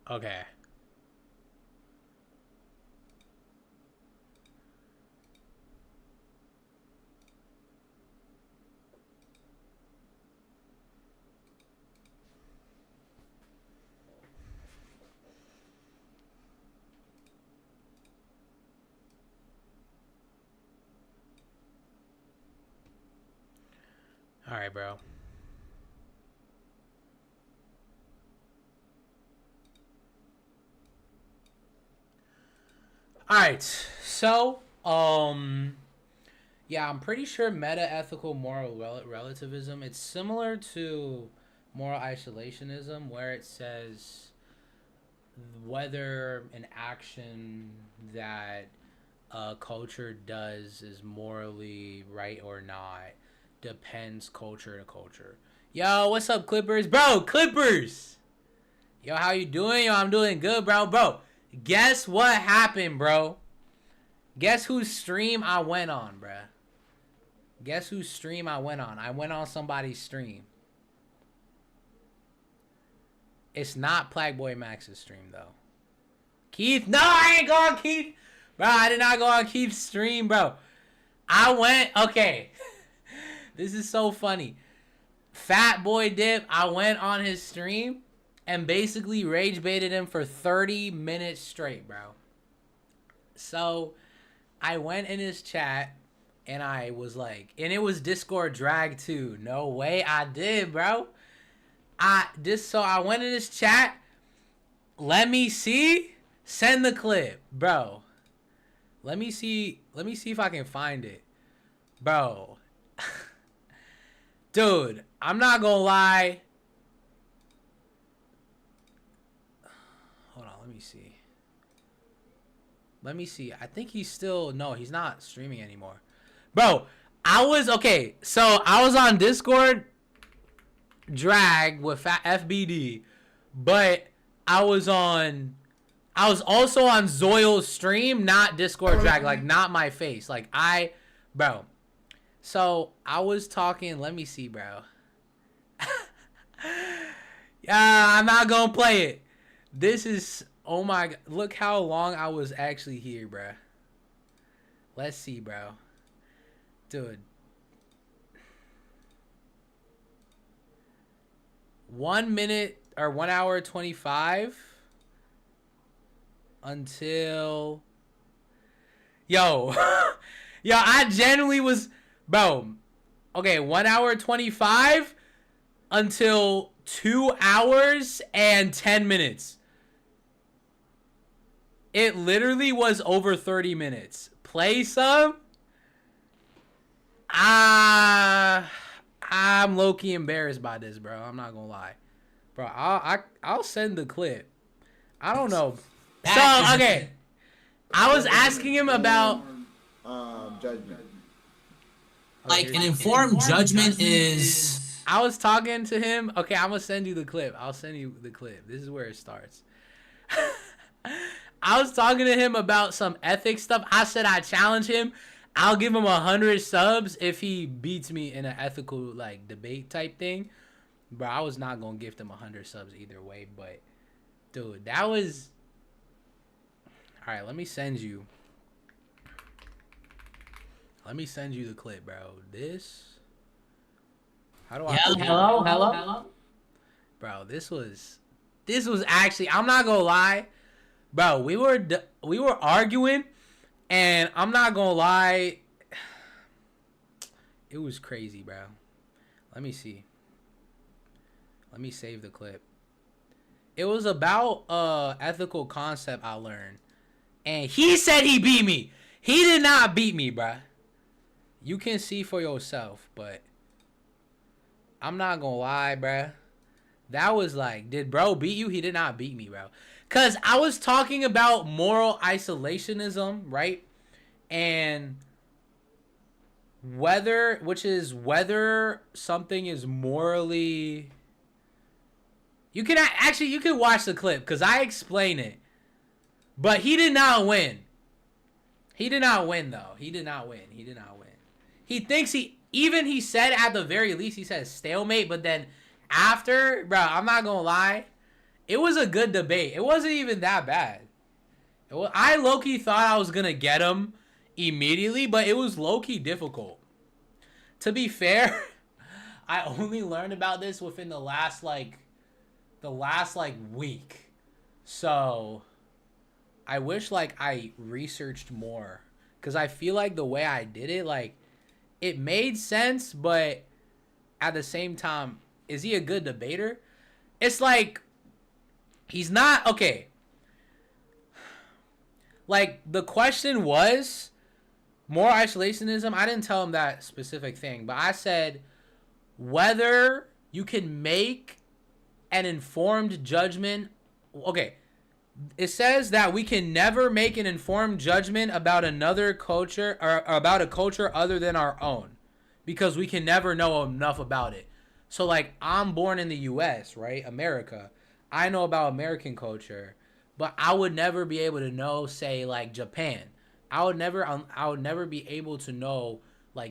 Okay. All right, bro. All right. So, yeah, I'm pretty sure meta-ethical moral relativism, it's similar to moral isolationism where it says whether an action that a culture does is morally right or not depends culture to culture. Yo, what's up, Clippers? Bro, Clippers! Yo, how you doing? Yo, I'm doing good, bro. Bro, guess what happened, bro? Guess whose stream I went on, bruh? Guess whose stream I went on? I went on somebody's stream. It's not Plagueboy Max's stream, though. Keith? No, I ain't going Keith. Bro, I did not go on Keith's stream, bro. I went, okay. This is so funny. Fat Boy Dip, I went on his stream and basically rage baited him for 30 minutes straight, bro. So, I went in his chat and I was like, and it was Discord drag too. No way I did, bro. So I went in his chat. Let me see. Send the clip, bro. Let me see if I can find it. Bro. Dude, I'm not gonna lie. Hold on, let me see. Let me see. I think he's still, no, he's not streaming anymore. Bro, I was on Discord drag with FBD, but I was also on Zoil's stream, not Discord drag, like not my face. Like bro. So I was talking, let me see, bro. Yeah, I'm not gonna play it. This is, oh my god, look how long I was actually here, bro. Let's see, bro. Dude. 1 minute or 1 hour 25 until yo I genuinely was, bro, okay, 1 hour 25 until 2 hours and 10 minutes. It literally was over 30 minutes. Play some. I'm low-key embarrassed by this, bro. I'm not gonna lie, bro. I'll send the clip. I don't know. So okay, I was asking him about judgment. Like an informed judgment is. I was talking to him. Okay, I'm gonna send you the clip. I'll send you the clip. This is where it starts. I was talking to him about some ethics stuff. I said I challenge him. I'll give him 100 subs if he beats me in an ethical like debate type thing. Bro, I was not gonna gift him 100 subs either way. But dude, that was. All right, let me send you the clip, bro. This. How do I? Yeah, hello. Bro, this was actually, I'm not gonna lie, bro. We were arguing, and I'm not gonna lie, it was crazy, bro. Let me see. Let me save the clip. It was about ethical concept I learned, and he said he beat me. He did not beat me, bro. You can see for yourself, but I'm not gonna lie, bro. That was like, did bro beat you? He did not beat me, bro. Because I was talking about moral isolationism, right? And whether something is morally... You can watch the clip because I explain it. But he did not win. He did not win, though. He did not win. He thinks he said at the very least, he said stalemate, but then after, bro, I'm not gonna lie, It was a good debate. It wasn't even that bad. I low-key thought I was gonna get him immediately, but it was low-key difficult. To be fair, I only learned about this within the last week. So I wish I researched more, because I feel like the way I did it, it made sense, but at the same time, is he a good debater? It's he's not. Okay, the question was more isolationism. I didn't tell him that specific thing, but I said whether you can make an informed judgment. Okay, it says that we can never make an informed judgment about another culture or about a culture other than our own, because we can never know enough about it. So I'm born in the US, right? America. I know about American culture, but I would never be able to know, say, Japan. I would never be able to know,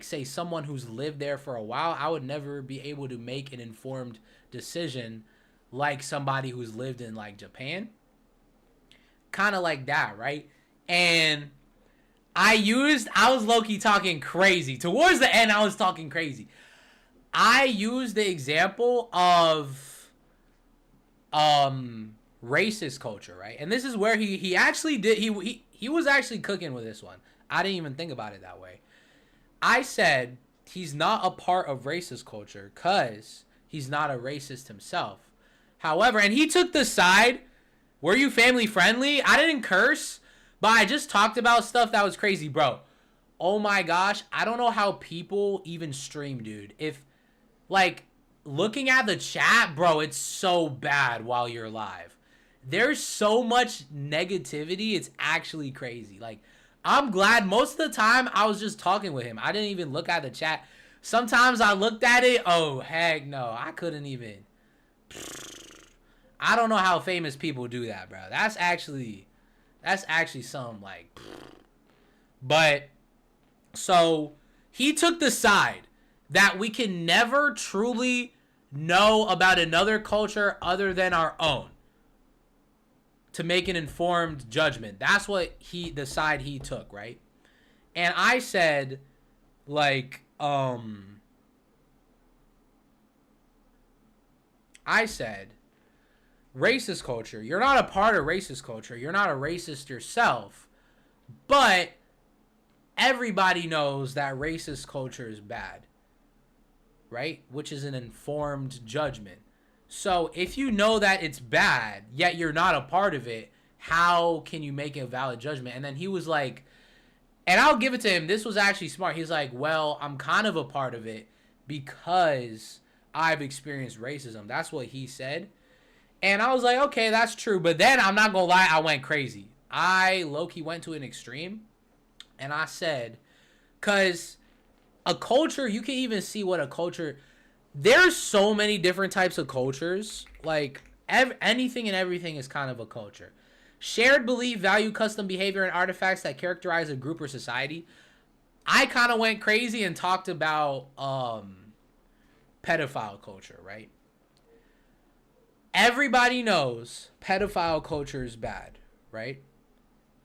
say, someone who's lived there for a while. I would never be able to make an informed decision like somebody who's lived in Japan. Kind of like that, right? And I was low-key talking crazy. Towards the end, I was talking crazy. I used the example of racist culture, right? And this is where he actually did, he was actually cooking with this one. I didn't even think about it that way. I said he's not a part of racist culture because he's not a racist himself. However, and he took the side, were you family friendly? I didn't curse, but I just talked about stuff that was crazy, bro. Oh my gosh, I don't know how people even stream, dude. If, looking at the chat, bro, it's so bad while you're live. There's so much negativity, it's actually crazy. I'm glad most of the time I was just talking with him. I didn't even look at the chat. Sometimes I looked at it, oh, heck no, I couldn't even. I don't know how famous people do that, bro. That's actually some But so he took the side that we can never truly know about another culture other than our own to make an informed judgment. That's what the side he took, right? And I said racist culture. You're not a part of racist culture. You're not a racist yourself. But everybody knows that racist culture is bad. Right? Which is an informed judgment. So if you know that it's bad, yet you're not a part of it, how can you make a valid judgment? And then he was and I'll give it to him, this was actually smart. He's well, I'm kind of a part of it because I've experienced racism. That's what he said. And I was okay, that's true. But then, I'm not gonna lie, I went crazy. I low-key went to an extreme. And I said, because a culture, you can even see what a culture, there's so many different types of cultures. Anything and everything is kind of a culture. Shared belief, value, custom behavior, and artifacts that characterize a group or society. I kind of went crazy and talked about pedophile culture, right? Everybody knows pedophile culture is bad, right?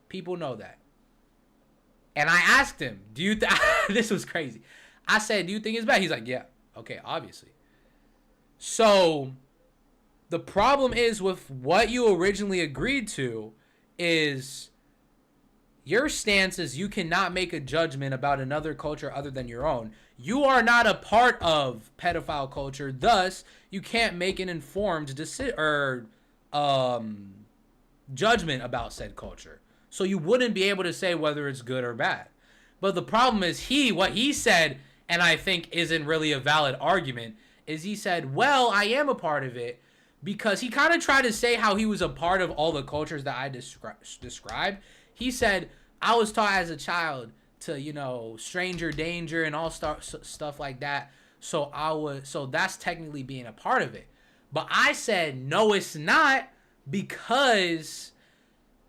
People know that. And I asked him, this was crazy. I said, do you think it's bad? He's yeah. Okay, obviously. So the problem is with what you originally agreed to is your stance is you cannot make a judgment about another culture other than your own. You are not a part of pedophile culture, thus you can't make an informed judgment about said culture. So you wouldn't be able to say whether it's good or bad. But the problem is what he said, and I think isn't really a valid argument, is he said, well, I am a part of it, because he kind of tried to say how he was a part of all the cultures that I described. He said, I was taught as a child to, stranger danger and all stuff like that. So that's technically being a part of it. But I said, no, it's not, because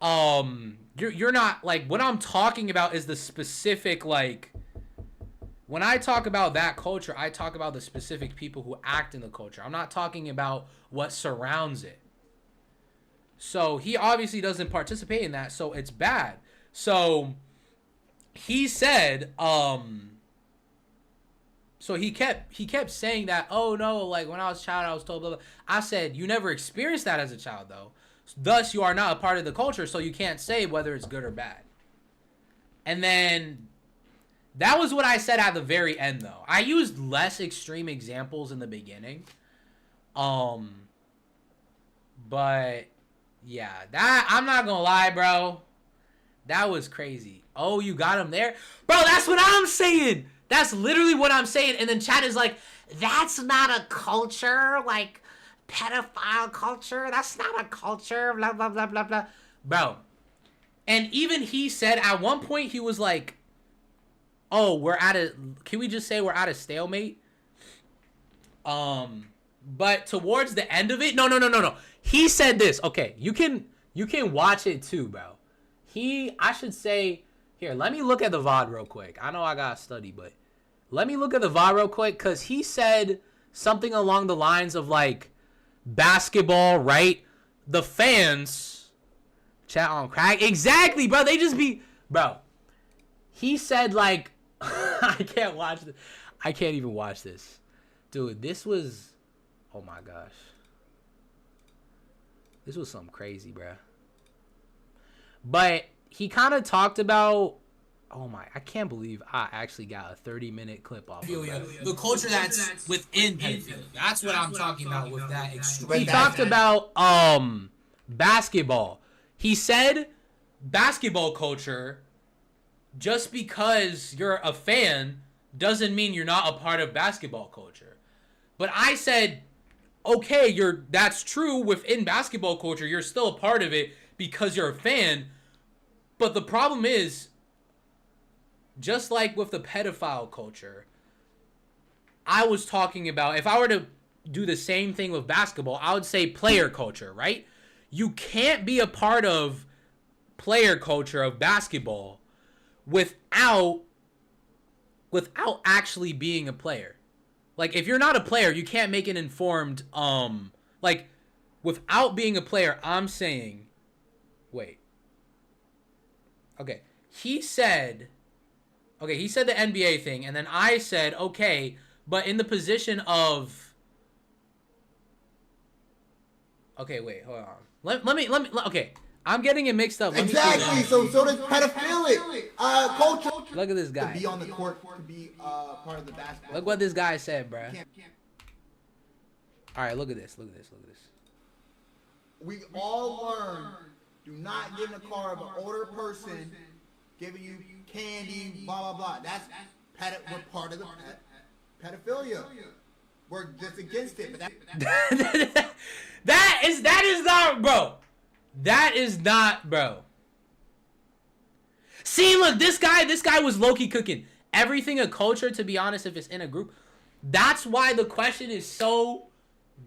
you're not, what I'm talking about is the specific, when I talk about that culture, I talk about the specific people who act in the culture. I'm not talking about what surrounds it. So he obviously doesn't participate in that, so it's bad. So he said, so he kept saying that, oh no, like when I was a child, I was told blah, blah. I said, you never experienced that as a child though. Thus, you are not a part of the culture, so you can't say whether it's good or bad. And then that was what I said at the very end though. I used less extreme examples in the beginning. But yeah, that I'm not gonna lie, bro. That was crazy. Oh, you got him there? Bro, that's what I'm saying. That's literally what I'm saying. And then chat is like, that's not a culture, like pedophile culture. That's not a culture, blah, blah, blah, blah, blah. Bro. And even he said at one point, he was like, oh, can we just say we're at a stalemate? But towards the end of it, no. He said this. Okay, you can watch it too, bro. I should say, here, let me look at the VOD real quick. I know I gotta study, but let me look at the VOD real quick, because he said something along the lines of, like, basketball, right? The fans, chat on crack. Exactly, bro. They just be, bro. He said, like, I can't watch this. I can't even watch this. Dude, this was, oh my gosh. This was something crazy, bro. But he kind of talked about, oh my, I can't believe I actually got a 30-minute clip off of that. The culture that's within pedophilia. That's what I'm talking about with that extreme. He talked about basketball. He said basketball culture, just because you're a fan doesn't mean you're not a part of basketball culture. But I said, okay, that's true within basketball culture. You're still a part of it because you're a fan. But the problem is, just like with the pedophile culture, I was talking about, if I were to do the same thing with basketball, I would say player culture, right? You can't be a part of player culture of basketball without actually being a player. Like, if you're not a player, you can't make an informed, like, without being a player, I'm saying, wait. Okay, he said the NBA thing, and then I said, okay, but in the position of, okay, wait, hold on. Let me, okay, I'm getting it mixed up. Exactly. So does pedophilic culture. Look at this guy. To be on the court, to be part of the basketball. Look what this guy said, bruh. All right, look at this. We all learn, do not get in a car of an older person giving you candy, blah, blah, blah. We're part of the pedophilia. We're just against it. But that is not, bro. That is not, bro. See, look, this guy was low-key cooking. Everything a culture, to be honest, if it's in a group. That's why the question is so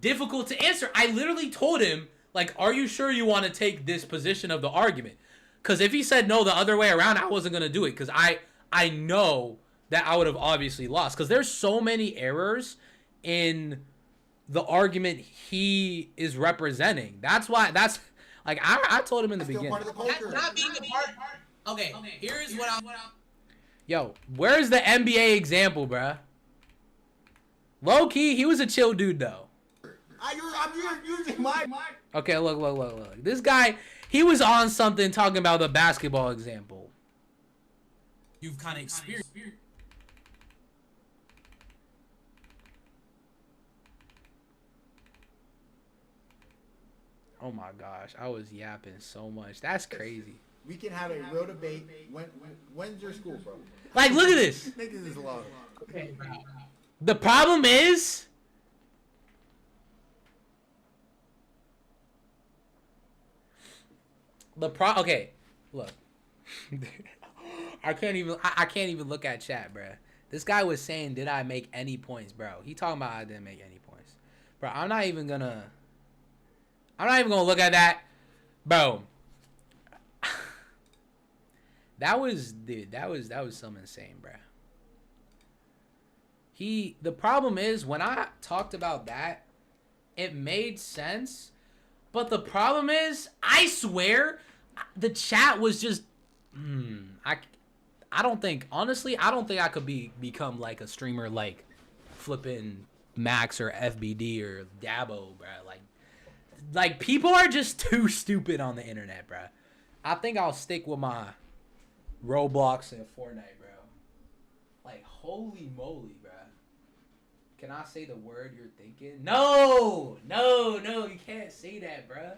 difficult to answer. I literally told him, like, are you sure you want to take this position of the argument? Because if he said no the other way around, I wasn't going to do it. Because I know that I would have obviously lost. Because there's so many errors in the argument he is representing. That's why, like, I told him in the beginning. Part of the culture. Not being a part. Okay, here's what I'm. Yo, where's the NBA example, bruh? Low key, he was a chill dude though. I'm using my. Okay, look. This guy, he was on something talking about the basketball example. You've kind of experienced. Oh my gosh, I was yapping so much. That's crazy. We can have a real debate. When's your school, bro? Like, look at this. Niggas is low. Okay, bro. The problem is, okay, look. I can't even look at chat, bruh. This guy was saying, did I make any points, bro? He talking about I didn't make any points. Bro, I'm not even gonna look at that. Bro. That was something insane, bruh. The problem is, when I talked about that, it made sense, But the problem is, I swear, the chat was just. I don't think, honestly, I don't think I could become like a streamer like flipping Max or FBD or Dabo, bro. Like people are just too stupid on the internet, bro. I think I'll stick with my Roblox and Fortnite, bro. Like, holy moly, bro. Can I say the word you're thinking? No, you can't say that, bro.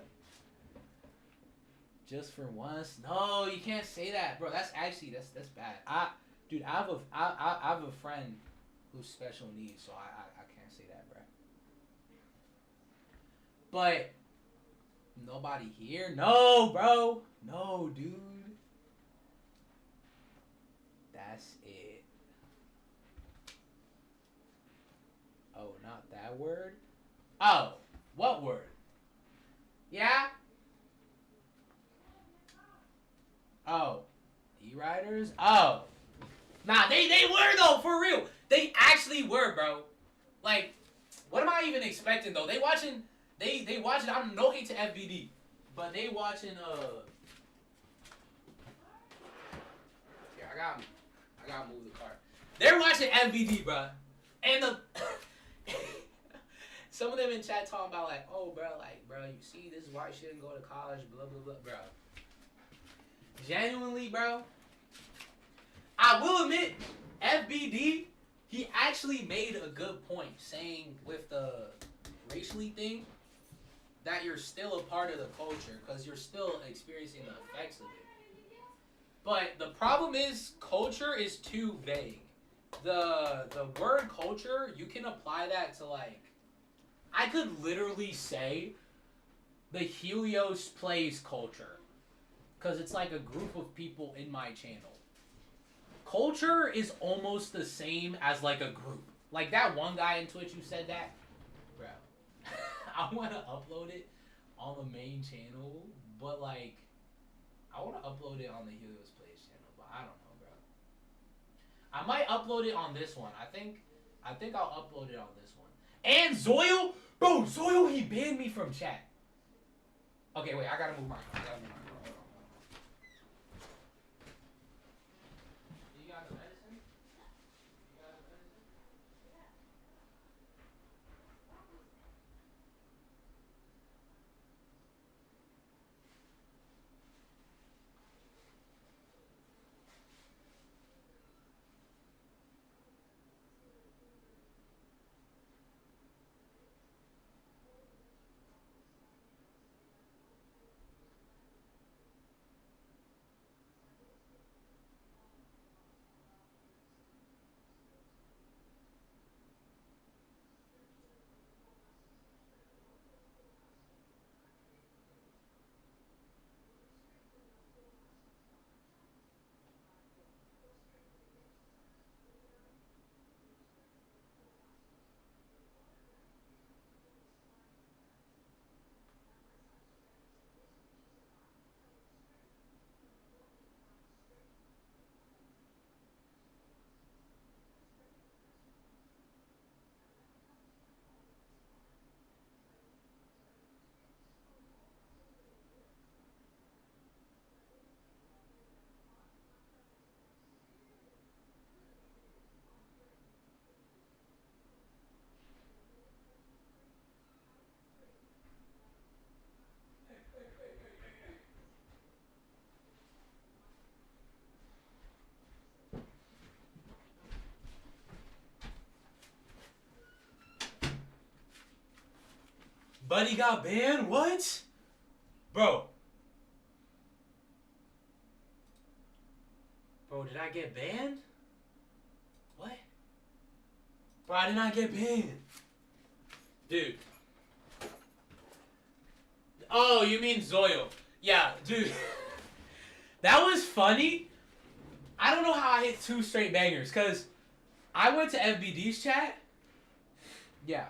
Just for once? No, you can't say that, bro. That's actually that's bad. I have a friend who's special needs, so I can't say that, bro. But nobody here? No, bro. No, dude. That's it. Oh, not that word? Oh, what word? Yeah? Oh, E-Riders? Oh. Nah, they were, though, for real. They actually were, bro. Like, what am I even expecting, though? They watching, I'm no hate to FBD, but they watching, here, I gotta move the car. They're watching FBD, bro. And the, some of them in chat talking about, like, oh, bro, you see, this is why you shouldn't go to college, blah, blah, blah, bro. Genuinely, bro, I will admit, FBD, he actually made a good point saying with the racially thing that you're still a part of the culture because you're still experiencing the effects of it. But the problem is culture is too vague. The word culture, you can apply that to, like, I could literally say the Helios Plays culture. Because it's like a group of people in my channel. Culture is almost the same as like a group. Like that one guy in Twitch who said that. Bro. I want to upload it on the main channel. But like, I want to upload it on the Helios Plays channel. But I don't know, bro. I might upload it on this one. I think I'll upload it on this one. And Zoil? Bro, Zoil, he banned me from chat. Okay, wait. I got to move my car. Buddy got banned? What? Bro. Bro, did I get banned? What? Bro, I did not get banned. Dude. Oh, you mean Zoil. Yeah, dude. That was funny. I don't know how I hit 2 straight bangers, because I went to FBD's chat. Yeah.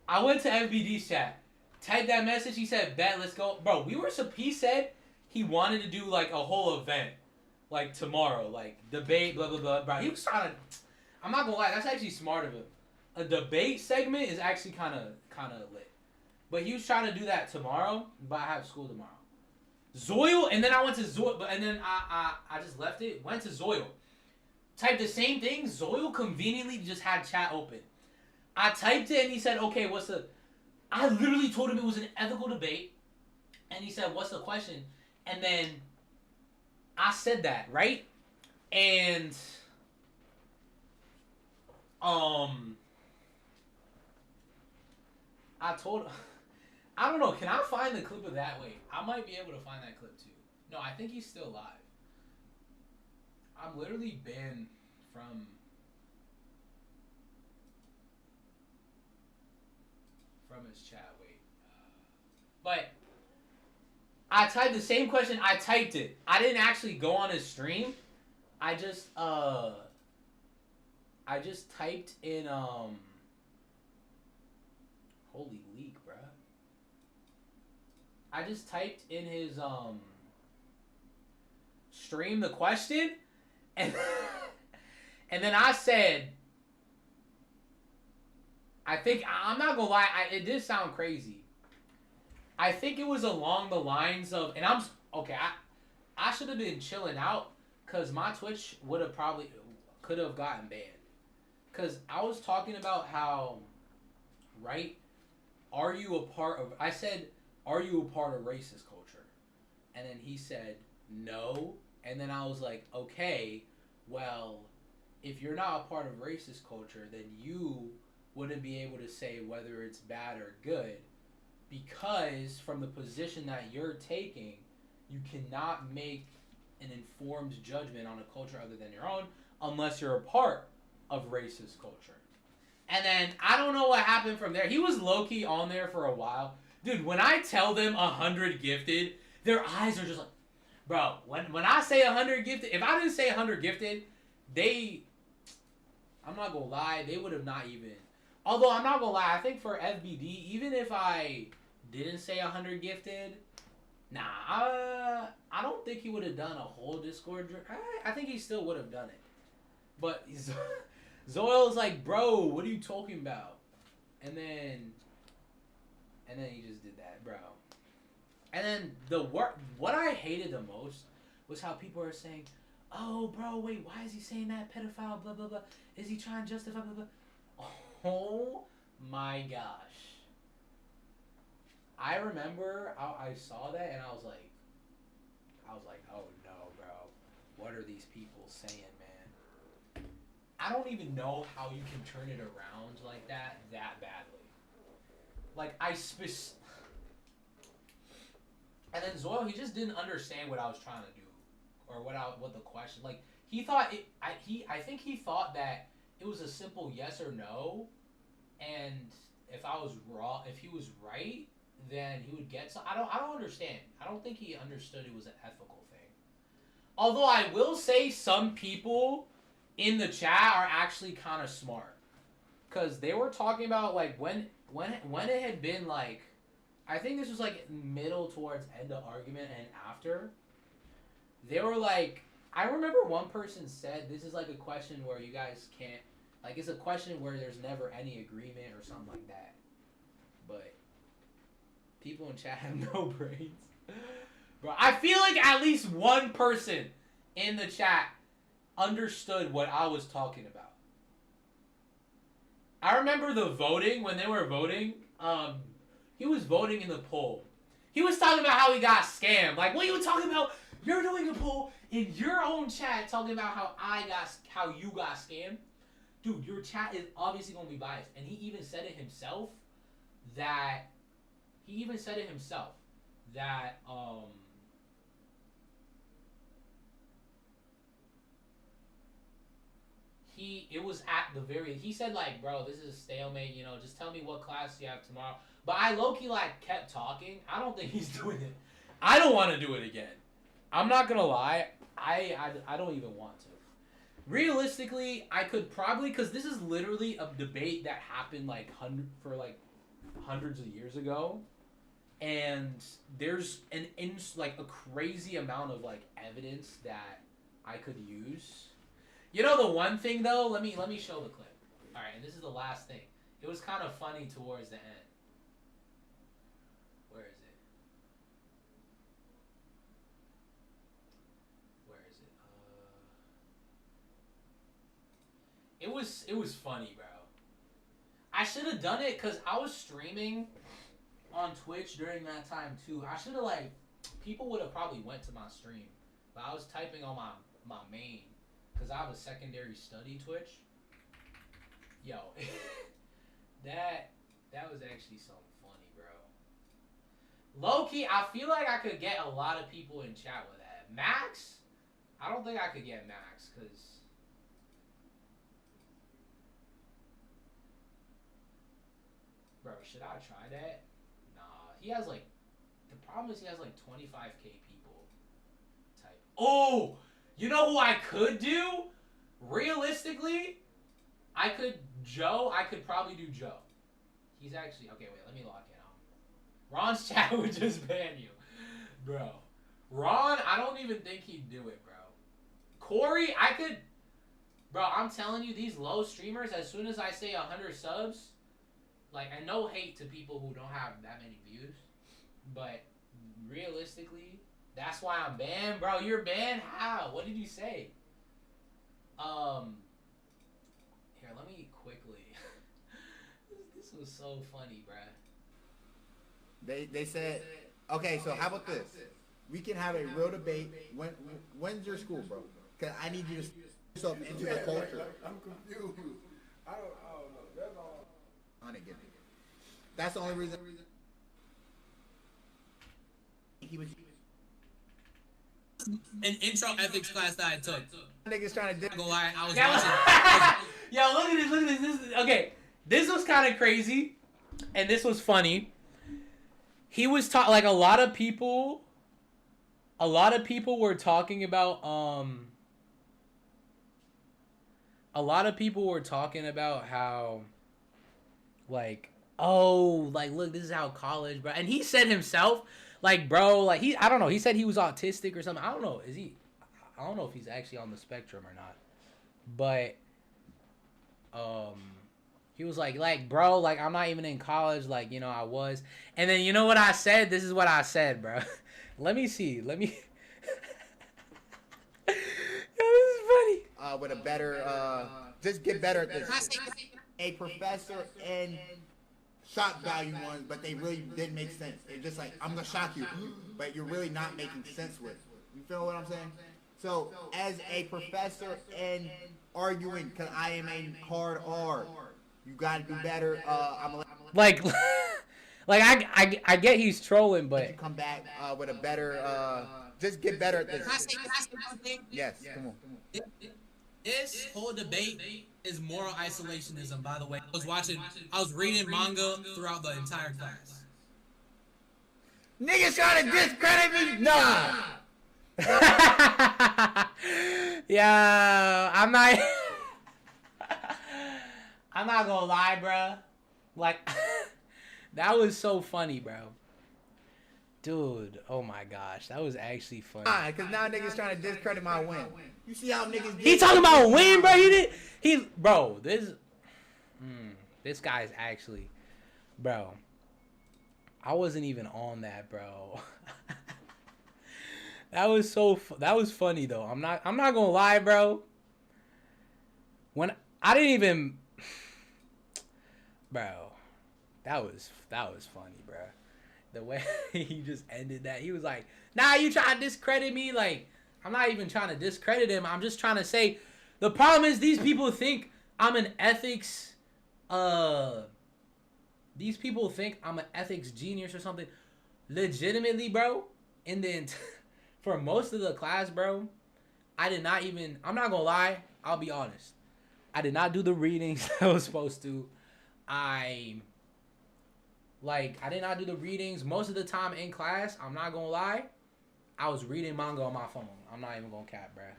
I went to FBD's chat. Typed that message. He said, bet, let's go. Bro, he said he wanted to do, like, a whole event. Like, tomorrow. Like, debate, blah, blah, blah. Bro, he was trying to... I'm not gonna lie. That's actually smart of him. A debate segment is actually kind of lit. But he was trying to do that tomorrow, but I have school tomorrow. Zoil, and then I went to Zoil, and then I just left it, went to Zoil. Typed the same thing, Zoil conveniently just had chat open. I typed it and he said, okay, what's the... I literally told him it was an ethical debate. And he said, what's the question? And then I said that, right? And I told... I don't know, can I find the clip of that? Wait, I might be able to find that clip too. No, I think he's still live. I'm literally banned from his chat. Wait, but I typed the same question. I typed it. I didn't actually go on his stream. I just typed in holy leak, bruh. I just typed in his stream the question. And, and then I said, I think, I'm not gonna lie, it did sound crazy. I think it was along the lines of, and I'm, okay, I should have been chilling out, because my Twitch could have gotten banned. Because I was talking about how, right, I said, are you a part of racist culture? And then he said, no. And then I was like, okay, well, if you're not a part of racist culture, then you wouldn't be able to say whether it's bad or good, because from the position that you're taking, you cannot make an informed judgment on a culture other than your own unless you're a part of racist culture. And then I don't know what happened from there. He was low-key on there for a while. Dude, when I tell them 100 gifted, their eyes are just like, bro, when I say 100 gifted, if I didn't say 100 gifted, I'm not gonna lie, they would have not even. Although I'm not gonna lie, I think for FBD, even if I didn't say 100 gifted, nah, I don't think he would have done a whole Discord. I think he still would have done it. But Zoil's like, bro, what are you talking about? And then he just did that, bro. And then what I hated the most was how people are saying, oh, bro, wait, why is he saying that? Pedophile, blah, blah, blah. Is he trying to justify, blah, blah. Oh, my gosh. I remember I saw that and I was like, oh, no, bro. What are these people saying, man? I don't even know how you can turn it around like that badly. Like, and then Zoil, he just didn't understand what I was trying to do, or what the question. Like, he thought I think he thought that it was a simple yes or no, and if he was right, then he would get some. I don't understand. I don't think he understood it was an ethical thing. Although I will say some people in the chat are actually kind of smart, because they were talking about like when it had been like. I think this was like middle towards end of argument and after. They were like, I remember one person said, this is like a question where you guys can't, like it's a question where there's never any agreement or something like that. But people in chat have no brains. Bro, I feel like at least one person in the chat understood what I was talking about. I remember the voting, when they were voting, he was voting in the poll. He was talking about how he got scammed. Like, what are you talking about? You're doing a poll in your own chat talking about how you got scammed. Dude, your chat is obviously going to be biased. And he even said it himself that it was at the very, he said like, bro, this is a stalemate, you know, just tell me what class you have tomorrow. But I low-key like kept talking. I don't think he's doing it. I don't want to do it again. I'm not gonna lie, I don't even want to. Realistically, I could probably, because this is literally a debate that happened like hundreds of years ago, and there's a crazy amount of like evidence that I could use. You know the one thing though, let me show the clip. All right, and this is the last thing. It was kind of funny towards the end. It was funny, bro. I should have done it because I was streaming on Twitch during that time too. I should have like, people would have probably went to my stream, but I was typing on my main because I have a secondary study Twitch. Yo, that was actually something funny, bro. Low key, I feel like I could get a lot of people in chat with that. Max, I don't think I could get Max because. Bro, should I try that? Nah, he has like. The problem is he has like 25k people. Type. Oh, you know who I could do? Realistically, I could probably do Joe. He's actually okay. Wait, let me lock in. Ron's chat would just ban you, bro. Ron, I don't even think he'd do it, bro. Corey, I could. Bro, I'm telling you, these low streamers. As soon as I say 100 subs, like, and no hate to people who don't have that many views, but realistically, that's why I'm banned, bro. You're banned? How? What did you say? Here, let me quickly. This was so funny, bro. They said, okay, so how about this? We can have a real debate. When's your school, bro? Cause I need you to put yourself into the culture. I'm confused. I don't know. That's all. I didn't get it. That's the only reason. He was. An intro ethics class that I took. Niggas trying to. Go lie, I was Yeah. watching. Yo, look at this. Look at this. Okay, this was kind of crazy, and this was funny. He was like a lot of people were talking about how like, oh, like, look, this is how college, bro. And he said himself, like, bro, like, I don't know, he said he was autistic or something. I don't know, I don't know if he's actually on the spectrum or not. But he was like, bro, like, I'm not even in college, like, you know, I was. And then, you know what I said? This is what I said, bro. Let me see. Yo, this is funny. With a better, just get better at this. A professor and shock value ones, but they really didn't make sense. It's just like, I'm gonna shock you, but you're really not making sense with. You feel what I'm saying? So, as a professor and arguing, cause I am a hard R. You gotta do better. Like, I get he's trolling, but come back with a better. Just get better at this. Can I say one thing? Yes, come on. This whole debate is moral isolationism. By the way, I was reading manga throughout the entire class. Niggas trying to discredit me? Nah. Yeah, I'm not gonna lie, bro. Like, that was so funny, bro. Dude, oh my gosh, that was actually funny. Cause now niggas trying to discredit my win. You see how niggas? He talking about win, bro. Bro, this guy's actually, bro. I wasn't even on that, bro. That was funny though. I'm not gonna lie, bro. When I didn't even, bro, that was funny, bro. The way he just ended that, he was like, "Nah, you trying to discredit me?" Like, I'm not even trying to discredit him. I'm just trying to say, the problem is these people think I'm an ethics. These people think I'm an ethics genius or something. Legitimately, bro. For most of the class, bro, I did not even. I'm not gonna lie. I'll be honest. I did not do the readings I was supposed to. I did not do the readings most of the time in class. I'm not gonna lie. I was reading manga on my phone. I'm not even gonna cap, bruh.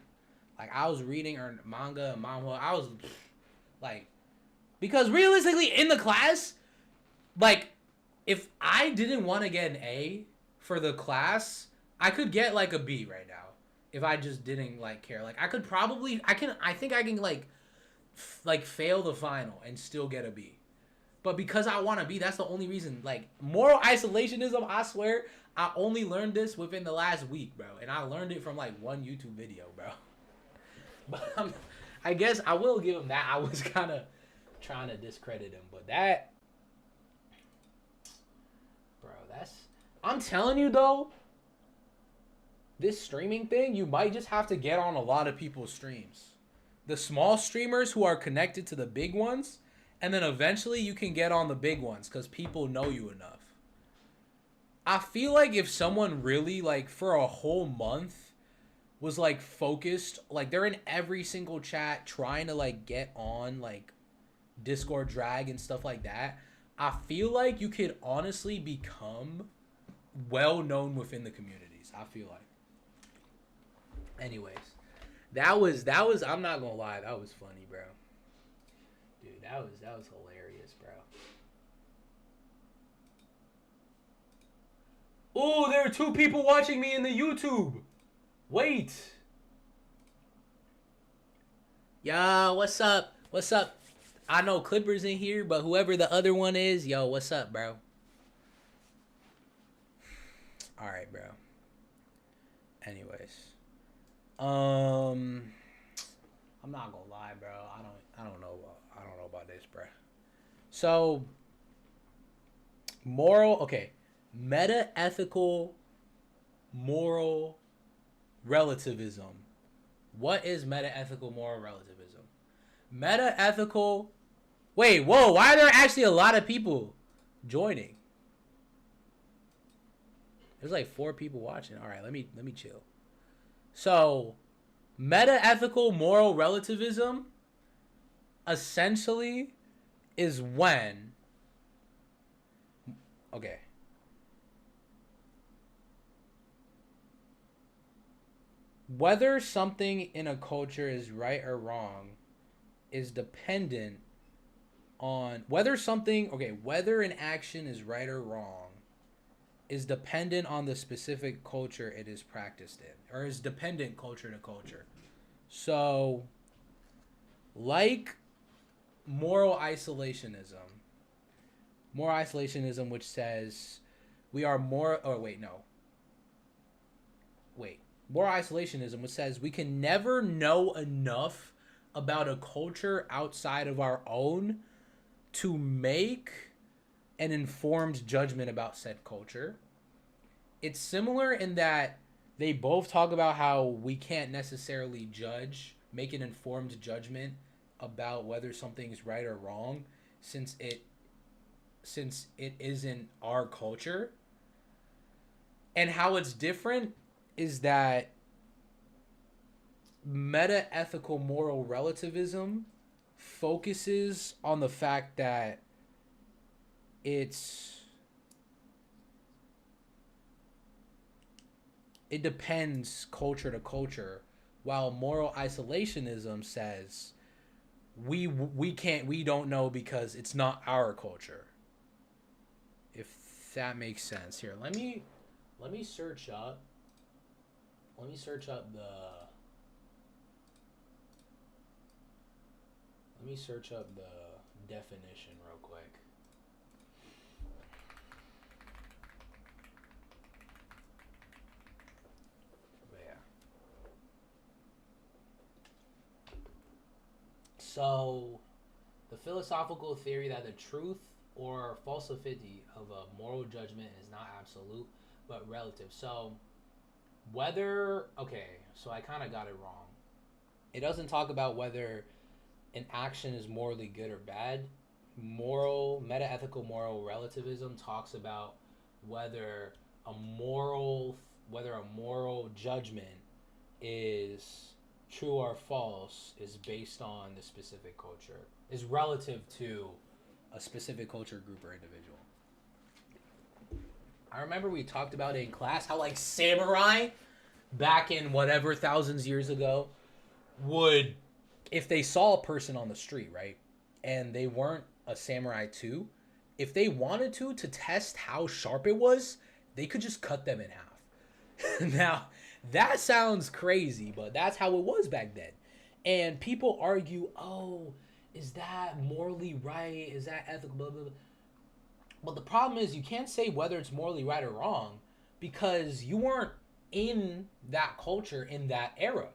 Like, I was reading manga and manhwa. I was like, because realistically in the class, like, if I didn't want to get an A for the class, I could get like a B right now. If I just didn't like care. Like, I think I can like fail the final and still get a B. But because I want to be, that's the only reason. Like, moral isolationism, I swear, I only learned this within the last week, bro. And I learned it from, like, one YouTube video, bro. But I guess I will give him that. I was kind of trying to discredit him, but that, bro, that's. I'm telling you though, this streaming thing, you might just have to get on a lot of people's streams. The small streamers who are connected to the big ones, and then eventually you can get on the big ones because people know you enough. I feel like if someone really, like, for a whole month was, like, focused, like, they're in every single chat trying to, like, get on, like, Discord drag and stuff like that, I feel like you could honestly become well known within the communities. I feel like. Anyways, that was I'm not gonna lie, that was funny, bro. Dude, that was hilarious, bro. Oh, there are 2 people watching me in the YouTube. Wait. Yo, what's up? What's up? I know Clippers in here, but whoever the other one is, yo, what's up, bro? All right, bro. Anyways, I'm not gonna lie, bro. I don't know about this, bro. So, meta-ethical moral relativism. What is meta-ethical moral relativism? Meta-ethical. Wait, whoa! Why are there actually a lot of people joining? There's like 4 people watching. All right, let me chill. So, meta-ethical moral relativism essentially is when, okay, whether something in a culture is right or wrong is dependent on whether an action is right or wrong is dependent on the specific culture it is practiced in, or is dependent culture to culture. So, like moral isolationism, which says moral isolationism, which says we can never know enough about a culture outside of our own to make an informed judgment about said culture. It's similar in that they both talk about how we can't necessarily make an informed judgment about whether something's right or wrong since it isn't our culture. And how it's different is that meta-ethical moral relativism focuses on the fact that it depends culture to culture, while moral isolationism says we don't know because it's not our culture. If that makes sense. Here, let me search up the definition real quick. So, the philosophical theory that the truth or falsity of a moral judgment is not absolute, but relative. So, so I kind of got it wrong. It doesn't talk about whether an action is morally good or bad. Meta-ethical moral relativism talks about whether a moral judgment is true or false is based on the specific culture, is relative to a specific culture, group, or individual. I remember we talked about it in class, how like samurai back in whatever thousands years ago would, if they saw a person on the street, right, and they weren't a samurai too, if they wanted to test how sharp it was, they could just cut them in half. Now, that sounds crazy, but that's how it was back then. And people argue, oh, is that morally right? Is that ethical? Blah, blah, blah. But the problem is you can't say whether it's morally right or wrong because you weren't in that culture in that era.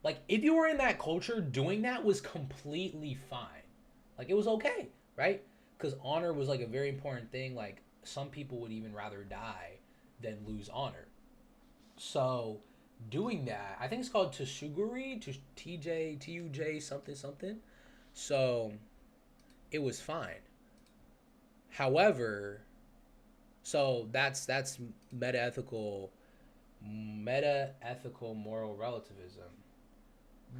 Like, if you were in that culture, doing that was completely fine. Like, it was okay, right? Because honor was like a very important thing. Like, some people would even rather die than lose honor. So, doing that, I think it's called Tshuguri, TJ, something, something. So, it was fine. However, so that's meta ethical moral relativism.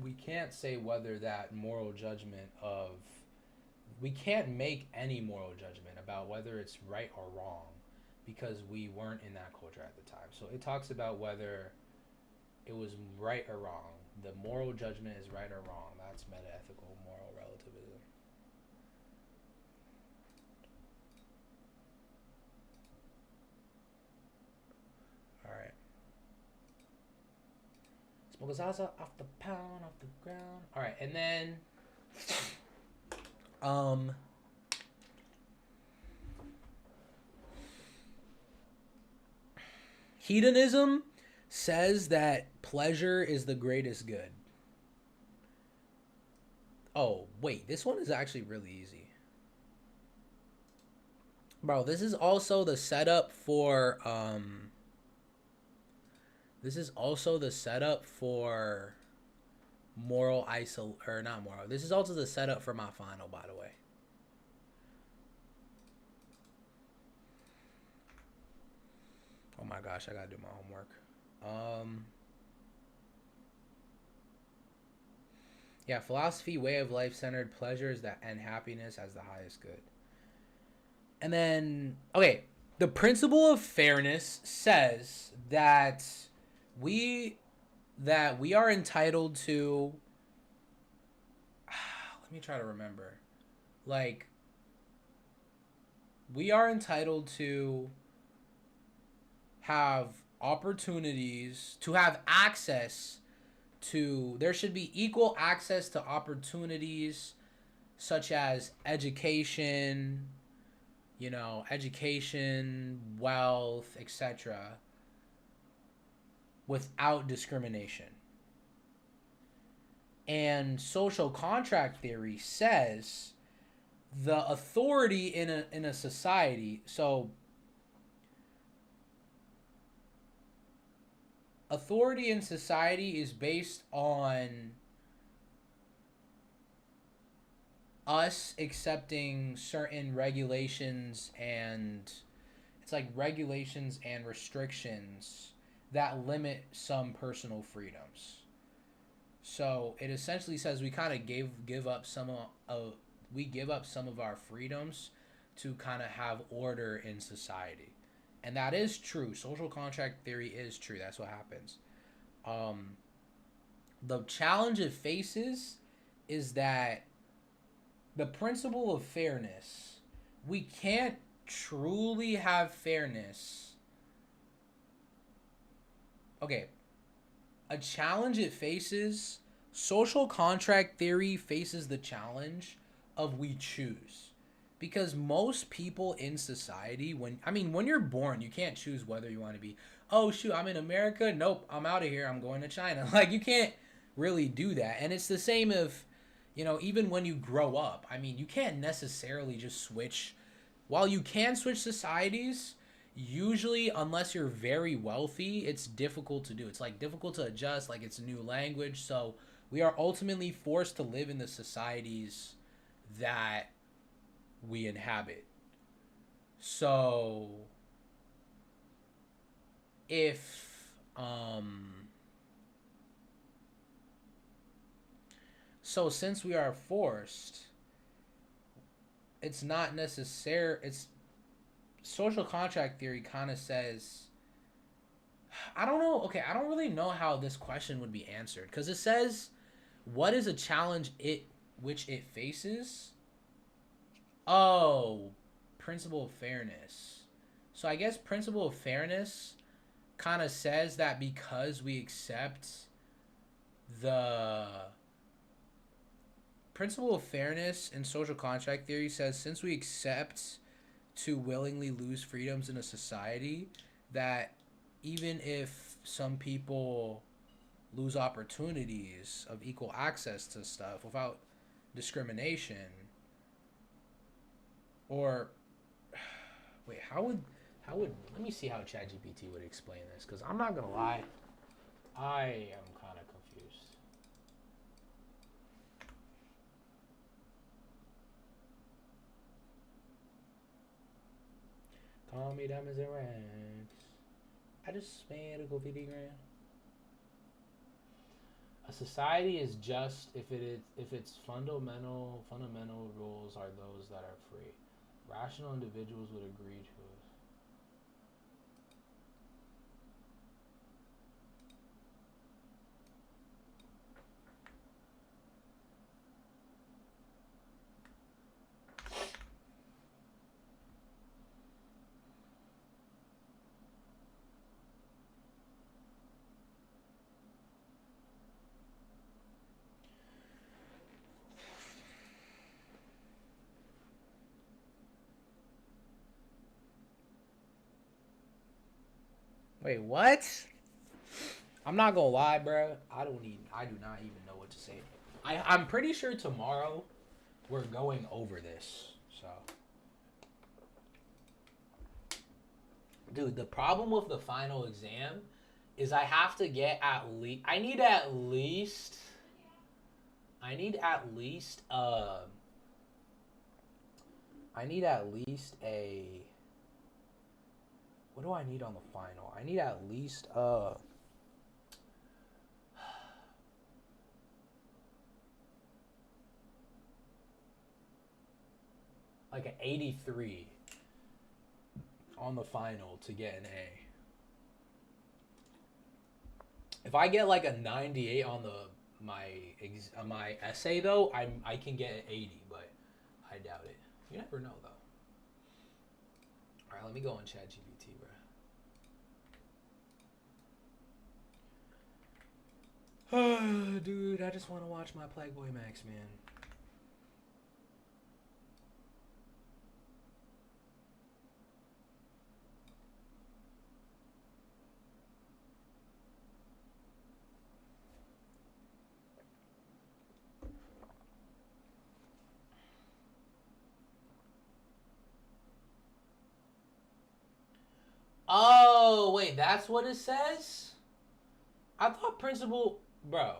We can't say whether that moral judgment of we can't make any moral judgment about whether it's right or wrong because we weren't in that culture at the time. So it talks about whether it was right or wrong. The moral judgment is right or wrong. That's metaethical moral relativism. All right. Smoke a Zaza off the pound, off the ground. All right, and then hedonism says that pleasure is the greatest good. Oh, wait, this one is actually really easy. Bro, this is also the setup for moral or not moral. This is also the setup for my final, by the way. Oh my gosh, I gotta do my homework. Yeah, philosophy, way of life centered pleasures that and happiness as the highest good. And then, okay, the principle of fairness says that we are entitled to. Let me try to remember. Like, we are entitled to have opportunities, to have access to, there should be equal access to opportunities such as education, wealth, etc., without discrimination. And social contract theory says the authority in a society, so authority in society is based on us accepting certain regulations, and it's like regulations and restrictions that limit some personal freedoms. So it essentially says we kind of give up some of our freedoms to kind of have order in society. And that is true. Social contract theory is true. That's what happens. The challenge it faces is that the principle of fairness, we can't truly have fairness. Okay. A challenge it faces, social contract theory faces the challenge of we choose. Because most people in society, when you're born, you can't choose whether you want to be, oh shoot, I'm in America, nope, I'm out of here, I'm going to China. Like, you can't really do that. And it's the same if, even when you grow up, you can't necessarily just switch. While you can switch societies, usually, unless you're very wealthy, it's difficult to do. It's like difficult to adjust, like it's a new language. So we are ultimately forced to live in the societies that we inhabit. So if since we are forced, it's not necessary. It's social contract theory kind of says, I don't know. Okay, I don't really know how this question would be answered, because it says, what is a challenge which it faces? Oh, principle of fairness. So I guess principle of fairness kind of says that because we accept the principle of fairness in social contract theory says, since we accept to willingly lose freedoms in a society, that even if some people lose opportunities of equal access to stuff without discrimination. Or wait, how would let me see how ChatGPT would explain this, because I'm not gonna lie, I am kind of confused. Call me diamonds and racks. I just made a go 50 grand. A society is just if its fundamental rules are those that are free. Rational individuals would agree to it. Wait, what? I'm not gonna lie, bro. I do not even know what to say. I'm pretty sure tomorrow we're going over this. So, dude, the problem with the final exam is I have to get at least. I need at least a. What do I need on the final? I need at least like an 83 on the final to get an A. If I get like a 98 on my essay though, I can get an 80, but I doubt it. You never know though. All right, let me go on ChatGPT, bro. Dude, I just want to watch my Playboy Max, man. Oh, wait, that's what it says? I thought principal, bro.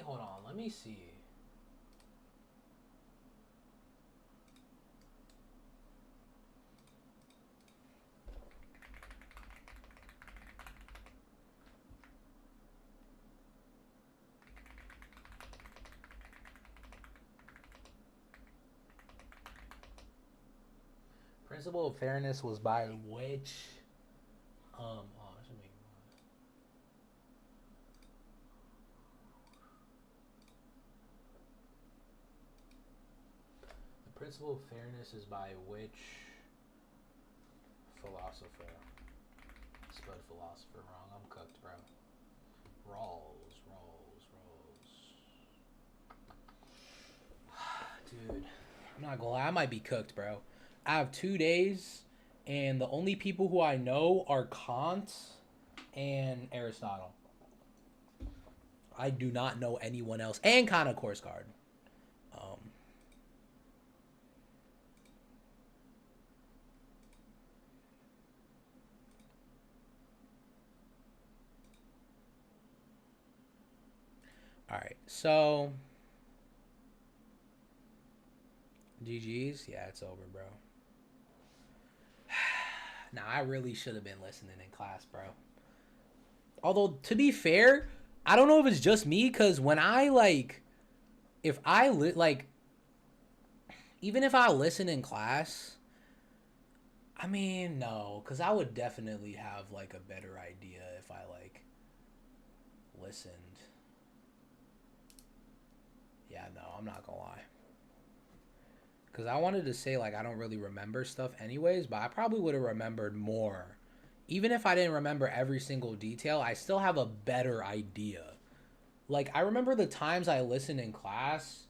Hold on, let me see. Principle of fairness was by which, oh, this would make the principle of fairness is by which philosopher? Spelled philosopher wrong. I'm cooked, bro. Rawls. Dude, I'm not gonna lie. I might be cooked, bro. I have 2 days, and the only people who I know are Kant and Aristotle. I do not know anyone else, and kind of course card. All right, so GG's. Yeah, it's over, bro. Nah, I really should have been listening in class, bro. Although, to be fair, I don't know if it's just me, because when I, like, if I, like, even if I listen in class, I mean, no, because I would definitely have, like, a better idea if I, like, listened. Yeah, no, I'm not gonna lie. Because I wanted to say, like, I don't really remember stuff anyways, but I probably would have remembered more. Even if I didn't remember every single detail, I still have a better idea. Like, I remember the times I listened in class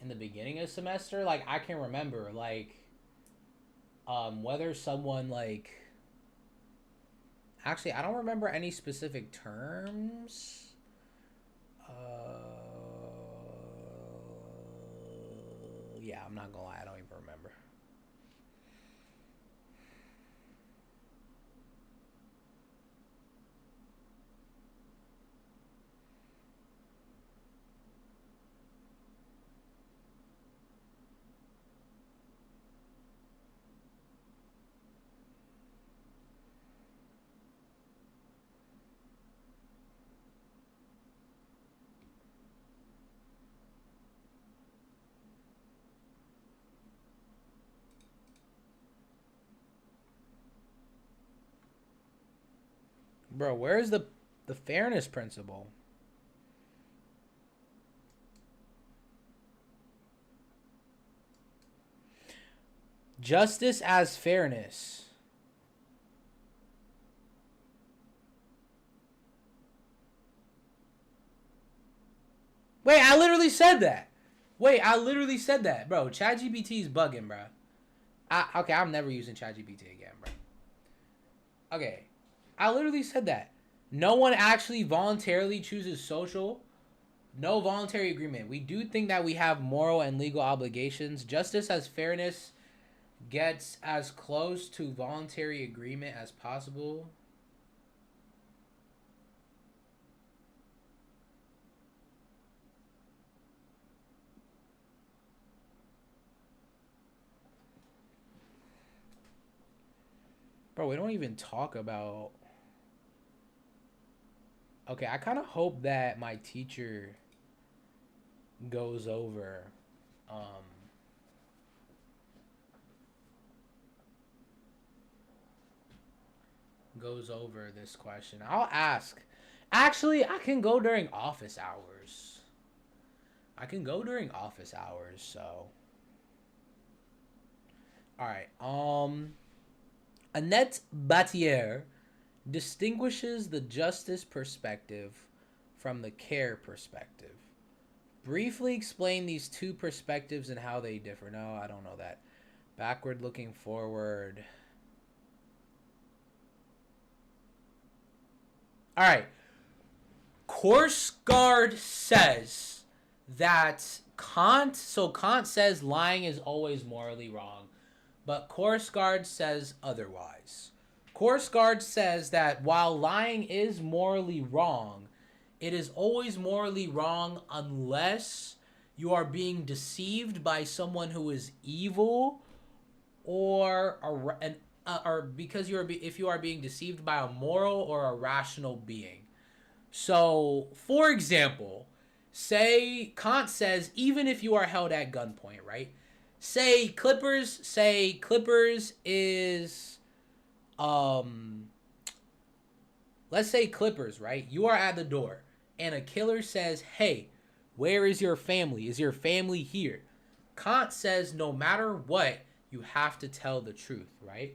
in the beginning of semester, like, I can remember, like, whether someone, like... Actually, I don't remember any specific terms. Yeah, I'm not gonna lie, I don't even remember. Bro, where's the fairness principle? Justice as fairness. Wait, I literally said that. Wait, I literally said that, bro. ChatGPT is bugging, bro. Okay, I'm never using ChatGPT again, bro. Okay, I literally said that. No one actually voluntarily chooses social. No voluntary agreement. We do think that we have moral and legal obligations. Justice as fairness gets as close to voluntary agreement as possible. Bro, we don't even talk about... Okay, I kind of hope that my teacher goes over this question. I'll ask. Actually, I can go during office hours. So all right. Annette Battier distinguishes the justice perspective from the care perspective. Briefly explain these two perspectives and how they differ. No, I don't know that. Backward looking forward. All right. Korsgaard says that Kant says lying is always morally wrong, but Korsgaard says otherwise. Korsgaard says that while lying is morally wrong, it is always morally wrong unless you are being deceived by someone who is evil, or because if you are being deceived by a moral or a rational being. So, for example, say Kant says even if you are held at gunpoint, right? Say Clippers is let's say Clippers, right? You are at the door and a killer says, "Hey, where is your family? Is your family here?" Kant says no matter what, you have to tell the truth, right?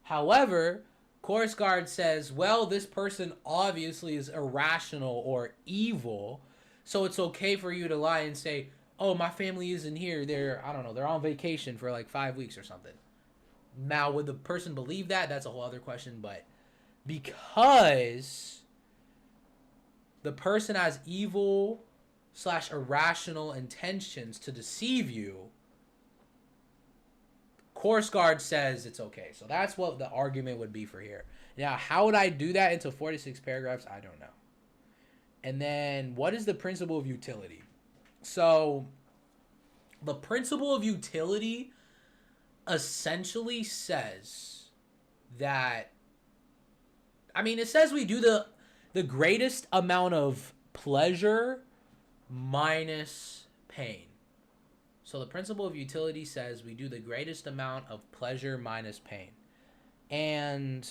However, Korsgaard says, well, this person obviously is irrational or evil, so it's okay for you to lie and say, oh, my family isn't here. They're on vacation for like 5 weeks or something. Now, would the person believe that? That's a whole other question, but because the person has evil / irrational intentions to deceive you, Korsgaard says it's okay. So that's what the argument would be for here. Now, how would I do that into 46 paragraphs? I don't know. And then, what is the principle of utility? So, the principle of utility essentially says that... I mean, it says we do the... the greatest amount of pleasure minus pain. So the principle of utility says we do the greatest amount of pleasure minus pain. And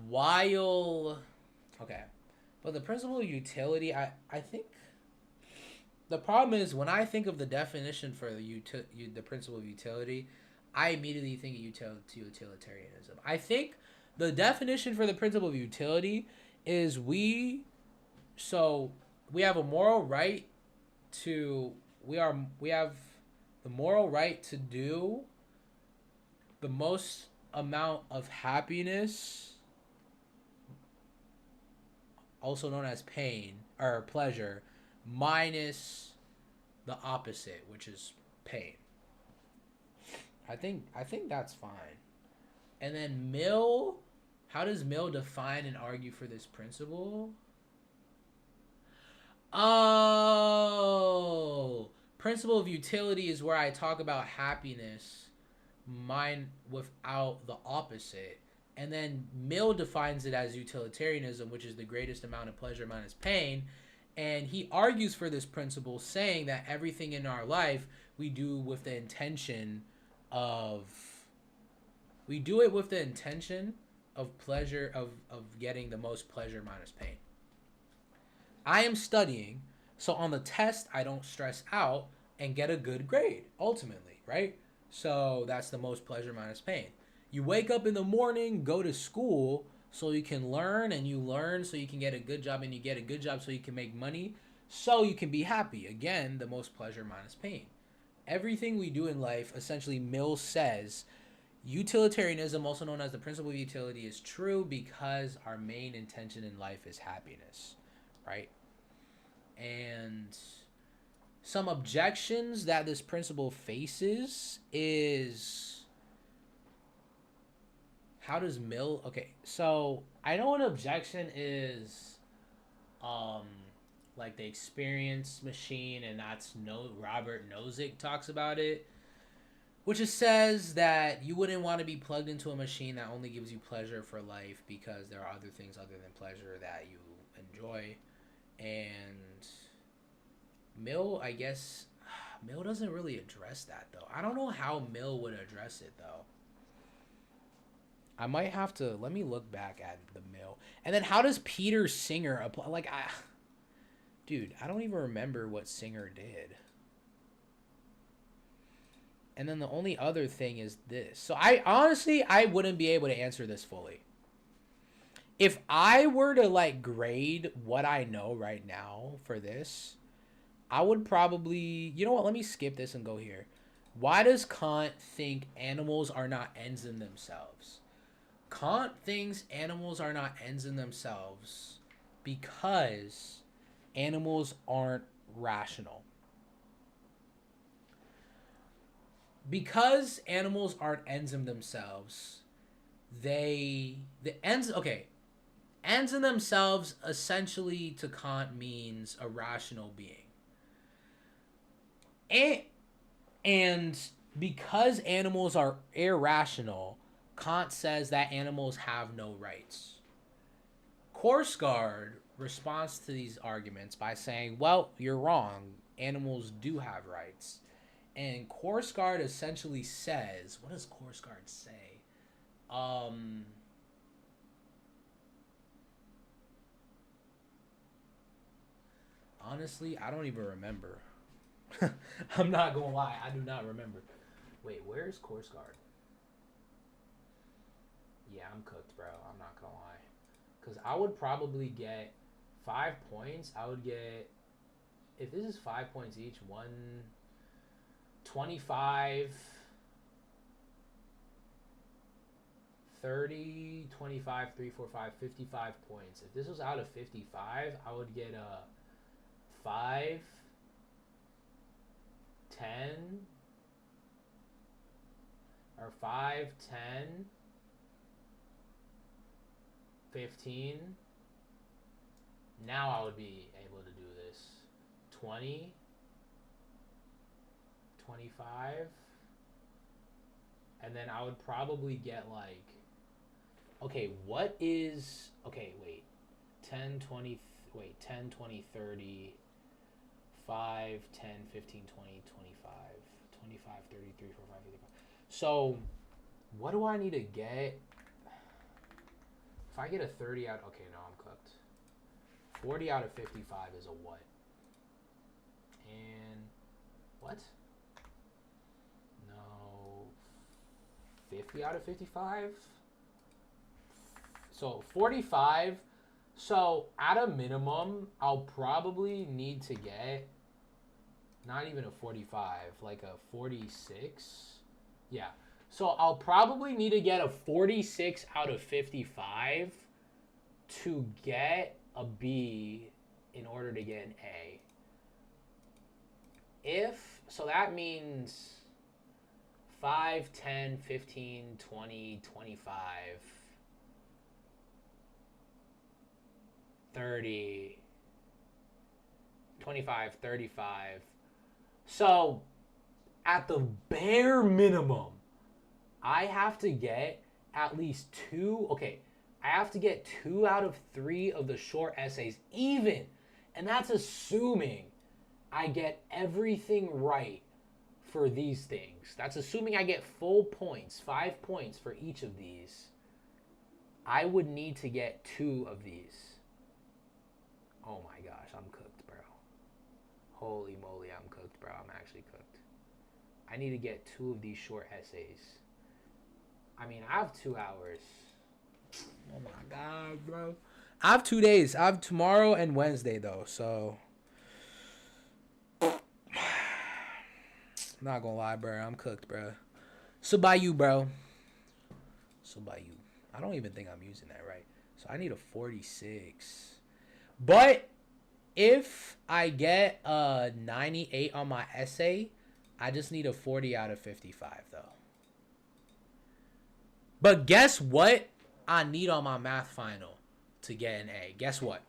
while, okay, but the principle of utility, I think the problem is when I think of the definition for the principle of utility, I immediately think of utilitarianism. I think the definition for the principle of utility is we have a moral right to we have the moral right to do the most amount of happiness, also known as pain or pleasure, minus the opposite, which is pain. I think that's fine. And then Mill, how does Mill define and argue for this principle? Oh, principle of utility is where I talk about happiness, mine without the opposite. And then Mill defines it as utilitarianism, which is the greatest amount of pleasure minus pain. And he argues for this principle, saying that everything in our life we do with the intention of pleasure, of getting the most pleasure minus pain. I am studying, so on the test I don't stress out and get a good grade, ultimately, right? So that's the most pleasure minus pain. You wake up in the morning, go to school so you can learn, and you learn so you can get a good job, and you get a good job so you can make money, so you can be happy. Again, the most pleasure minus pain. Everything we do in life, essentially, Mill says, utilitarianism, also known as the principle of utility, is true because our main intention in life is happiness, right? And some objections that this principle faces is, how does Mill, okay, so I know an objection is like the experience machine, and that's Robert Nozick talks about it, which it says that you wouldn't want to be plugged into a machine that only gives you pleasure for life because there are other things other than pleasure that you enjoy. And Mill, I guess, Mill doesn't really address that, though. I don't know how Mill would address it, though. I might have to, let me look back at the Mill. And then how does Peter Singer apply? Like, dude, I don't even remember what Singer did. And then the only other thing is this. So I wouldn't be able to answer this fully. If I were to like grade what I know right now for this, I would probably, you know what, let me skip this and go here. Why does Kant think animals are not ends in themselves? Kant thinks animals are not ends in themselves because animals aren't rational. Because animals aren't ends in themselves, ends in themselves essentially to Kant means a rational being. And because animals are irrational, Kant says that animals have no rights. Korsgaard responds to these arguments by saying, well, you're wrong. Animals do have rights. And Korsgaard essentially says, what does Korsgaard say? Honestly, I don't even remember. I'm not gonna lie, I do not remember. Wait, where's Korsgaard? Yeah, I'm cooked, bro. I'm not gonna lie. Because I would probably get 5 points. I would get, if this is 5 points each, 25, 30, 25, 3, 4, 5, 55 points. If this was out of 55, I would get a 5, 10, or 5, 10, 15. Now I would be able to do this. 20, 25, and then I would probably get like, okay, wait, 10, 20, wait, 10, 20, 30, 5, 10, 15, 20, 25, 25, 30, 3, 4, 5, 55. So, what do I need to get? If I get a 30 out, okay, no, I'm cooked. 40 out of 55 is a what? And what? No, 50 out of 55? So 45. So at a minimum, I'll probably need to get not even a 45, like a 46. Yeah. So I'll probably need to get a 46 out of 55 to get a B in order to get an A. So that means 5, 10, 15, 20, 25, 30, 25, 35. So at the bare minimum, I have to get at least 2. Okay, I have to get 2 out of 3 of the short essays even. And that's assuming I get everything right for these things. That's assuming I get full points, 5 points for each of these. I would need to get 2 of these. Oh my gosh, I'm cooked, bro. Holy moly, I'm cooked, bro. I'm actually cooked. I need to get 2 of these short essays. I mean, I have 2 hours. Oh my god, bro. I have 2 days. I have tomorrow and Wednesday, though, so... Not gonna lie, bro. I'm cooked, bro. So by you, bro. So by you. I don't even think I'm using that right. So I need a 46. But if I get a 98 on my essay, I just need a 40 out of 55, though. But guess what I need on my math final to get an A? Guess what?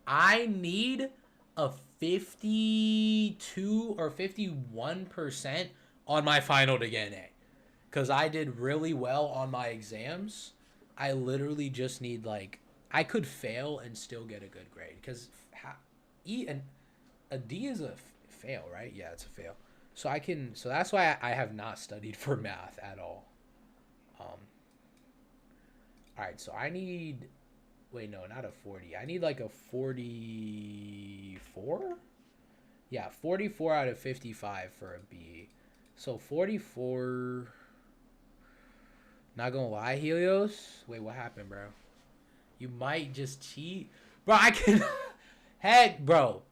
I need a 52 or 51% on my final to get an A. Because I did really well on my exams. I literally just need, like, I could fail and still get a good grade. Because a D is a fail, right? Yeah, it's a fail. So that's why I have not studied for math at all. Alright, so I need... Wait, no, not a 40. I need like a 44? Yeah, 44 out of 55 for a B. So 44... Not gonna lie, Helios. Wait, what happened, bro? You might just cheat. Bro, I can... Heck, bro.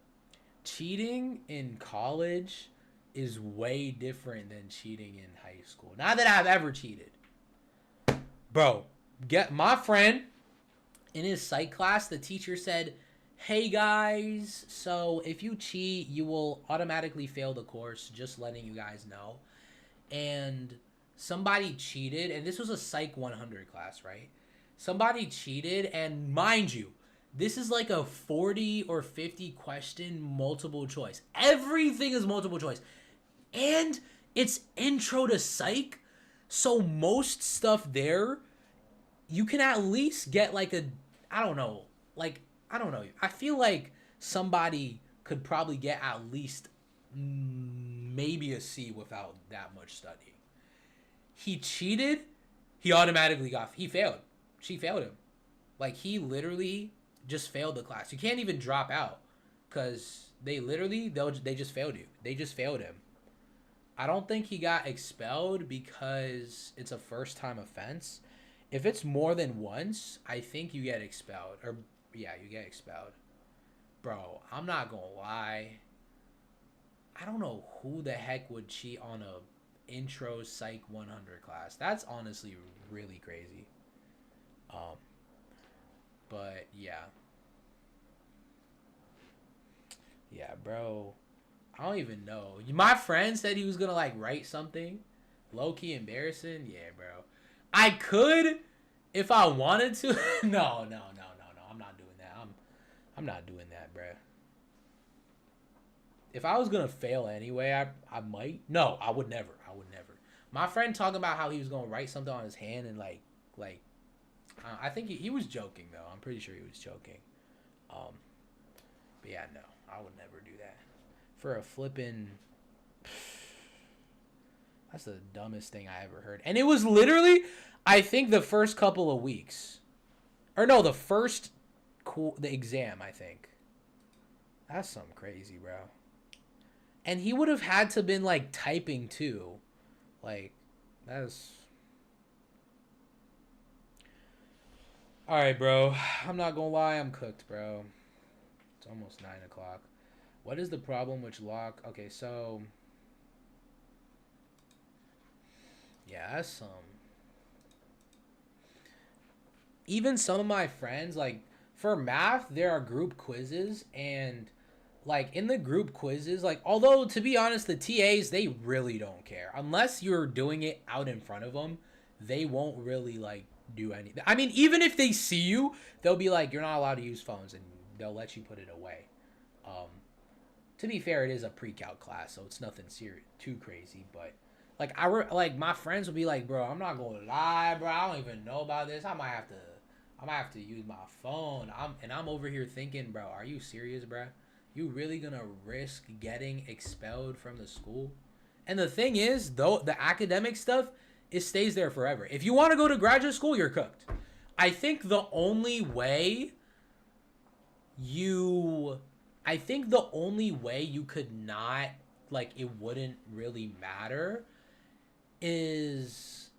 Cheating in college is way different than cheating in high school. Not that I've ever cheated. Bro, get my friend... In his psych class, the teacher said, hey guys, so if you cheat, you will automatically fail the course, just letting you guys know. And somebody cheated, and this was a Psych 100 class, right? Somebody cheated, and mind you, this is like a 40 or 50 question multiple choice. Everything is multiple choice. And it's intro to psych, so most stuff there, you can at least get like a... I don't know. I feel like somebody could probably get at least maybe a C without that much studying. He cheated. He failed. She failed him. Like, he literally just failed the class. You can't even drop out because they just failed you. They just failed him. I don't think he got expelled because it's a first time offense. If it's more than once, I think you get expelled. Or, yeah, you get expelled. Bro, I'm not gonna lie. I don't know who the heck would cheat on a intro Psych 100 class. That's honestly really crazy. But, yeah. Yeah, bro. I don't even know. My friend said he was gonna, like, write something. Low-key embarrassing. Yeah, bro. I could if I wanted to. No. I'm not doing that. I'm not doing that, bro. If I was gonna fail anyway, I might. No, I would never. My friend talking about how he was gonna write something on his hand and like I think he was joking though. I'm pretty sure he was joking. But yeah, no, I would never do that. For a flippin', that's the dumbest thing I ever heard. And it was literally, I think the first couple of weeks, or no, the exam. I think that's something crazy, bro. And he would have had to been like typing too, like that's. All right, bro. I'm not gonna lie, I'm cooked, bro. It's almost 9 o'clock. What is the problem with lock? Okay, so yeah, that's some. Even some of my friends, like for math, there are group quizzes, and like in the group quizzes, like although to be honest, the TAs they really don't care unless you're doing it out in front of them. They won't really like do anything. I mean, even if they see you, they'll be like, "You're not allowed to use phones," and they'll let you put it away. To be fair, it is a pre-calc class, so it's nothing serious, too crazy. But like like my friends will be like, "Bro, I'm not gonna lie, bro. I don't even know about this. I might have to use my phone." I'm over here thinking, "Bro, are you serious, bro? You really gonna risk getting expelled from the school?" And the thing is, though, the academic stuff, it stays there forever. If you want to go to graduate school, you're cooked. I think the only way you could not, like, it wouldn't really matter is,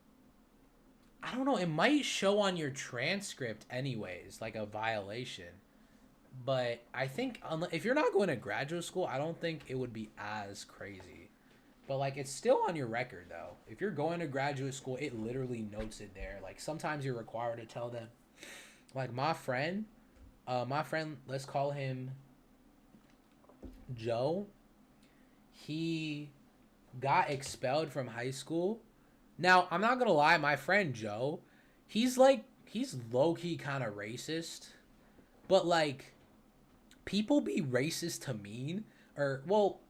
I don't know, it might show on your transcript anyways, like a violation. But I think if you're not going to graduate school, I don't think it would be as crazy. But like it's still on your record though. If you're going to graduate school, it literally notes it there. Like sometimes you're required to tell them. Like my friend, let's call him Joe. He got expelled from high school. Now, I'm not going to lie, my friend Joe, he's low-key kind of racist. But like people be racist to mean, or well,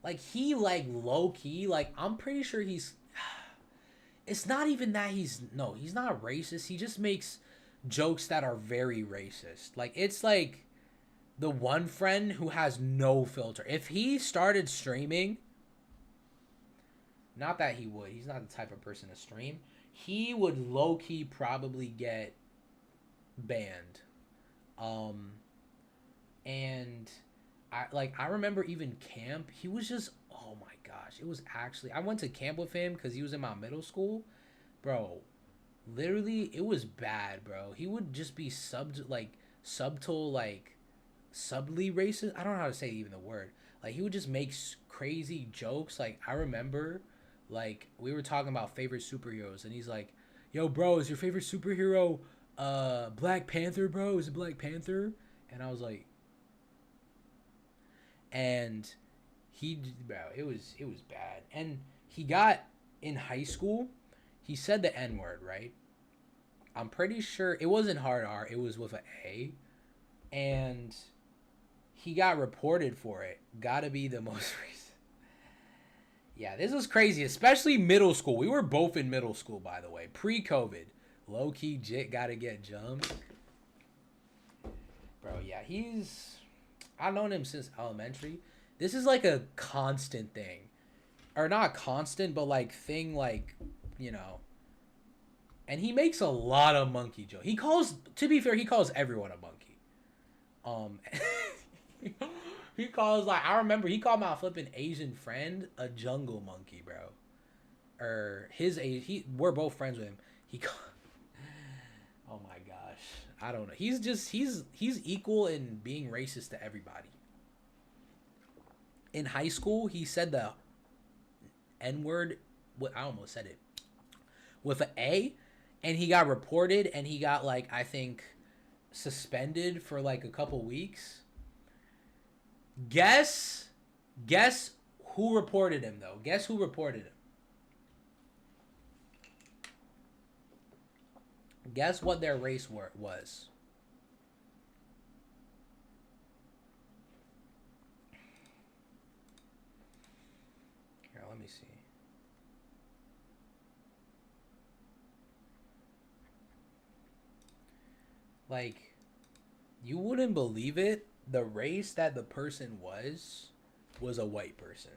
like he like low-key, like I'm pretty sure it's not even that he's not racist. He just makes jokes that are very racist. Like it's like the one friend who has no filter. If he started streaming, not that he would, he's not the type of person to stream, he would low-key probably get banned. And I remember even camp, he was just, oh my gosh, it was actually, I went to camp with him because he was in my middle school. Bro, literally, it was bad, bro. He would just be subtly racist. I don't know how to say even the word. Like, he would just make crazy jokes. Like, I remember, like, we were talking about favorite superheroes, and he's like, "Yo, bro, is your favorite superhero Black Panther, bro? Is it Black Panther?" And I was like, and bro, it was bad. And he got in high school, he said the N-word, right? I'm pretty sure it wasn't hard R, it was with an A, and he got reported for it. Gotta be the most recent. Yeah, this was crazy, especially middle school. We were both in middle school, by the way, pre-COVID. Low-key Jit gotta get jumped. Bro, yeah, I've known him since elementary. This is like a constant thing. Or not constant, but like thing, like, you know. And he makes a lot of monkey jokes. To be fair, he calls everyone a monkey. He calls, like, I remember he called my flipping Asian friend a jungle monkey, bro. Or we're both friends with him. Oh my gosh. I don't know. He's equal in being racist to everybody. In high school, he said the N-word, I almost said it, with an A, and he got reported, and he got, like, I think, suspended for, like, a couple weeks. Guess who reported him, though? Guess who reported him? Guess what their race was? Here, let me see. Like, you wouldn't believe it. The race that the person was a white person.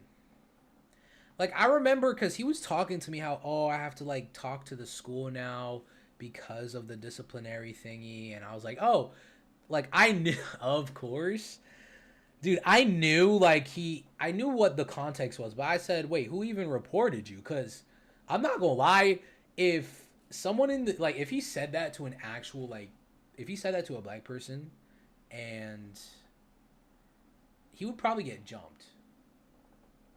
Like, I remember because he was talking to me how, oh, I have to like talk to the school now because of the disciplinary thingy, and I was like, oh, like I knew, of course, dude. I knew like I knew what the context was, but I said, wait, who even reported you? Because I'm not gonna lie, if someone in the like, if he said that to an actual like, if he said that to a black person, and he would probably get jumped.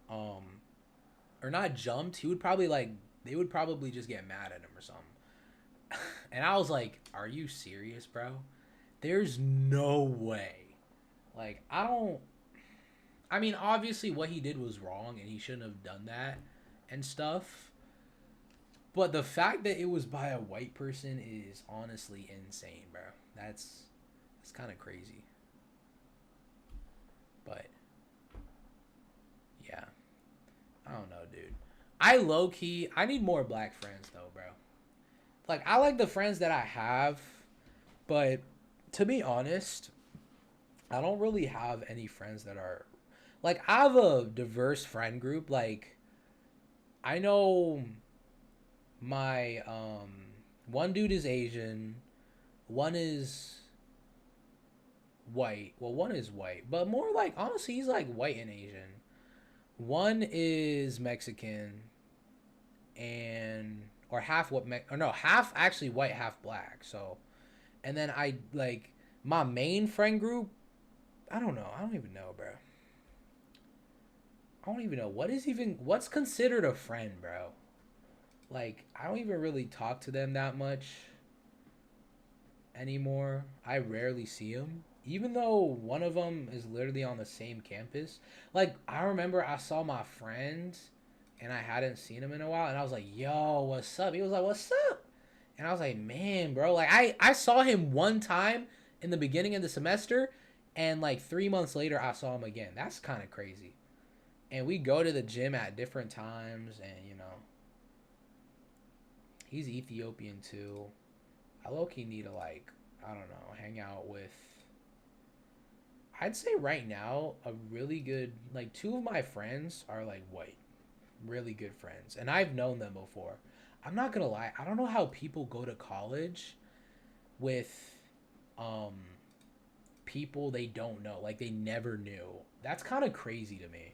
Or not jumped. He would probably like they would probably just get mad at him or something. And I was like, "Are you serious, bro? There's no way." Like, I don't. I mean, obviously, what he did was wrong, and he shouldn't have done that and stuff. But the fact that it was by a white person is honestly insane, bro. That's kind of crazy. But yeah, I don't know, dude. I low key, I need more black friends though, bro. Like, I like the friends that I have, but to be honest, I don't really have any friends that are like, I have a diverse friend group. Like, I know my one dude is Asian, one is white. Well, one is white, but more like honestly, he's like white and Asian. One is Mexican, and or half or no, half actually white, half black. So, and then I like my main friend group. I don't know. I don't even know, bro. I don't even know what's considered a friend, bro. Like, I don't even really talk to them that much anymore. I rarely see them. Even though one of them is literally on the same campus. Like, I remember I saw my friend and I hadn't seen him in a while, and I was like, yo, what's up? He was like, what's up? And I was like, man, bro, like I saw him one time in the beginning of the semester, and like 3 months later I saw him again. That's kind of crazy. And we go to the gym at different times, and you know, he's Ethiopian too. I low-key need to like, I don't know, hang out with, I'd say right now, a really good, like, two of my friends are like white. Really good friends. And I've known them before. I'm not gonna lie, I don't know how people go to college with people they don't know. Like, they never knew. That's kind of crazy to me.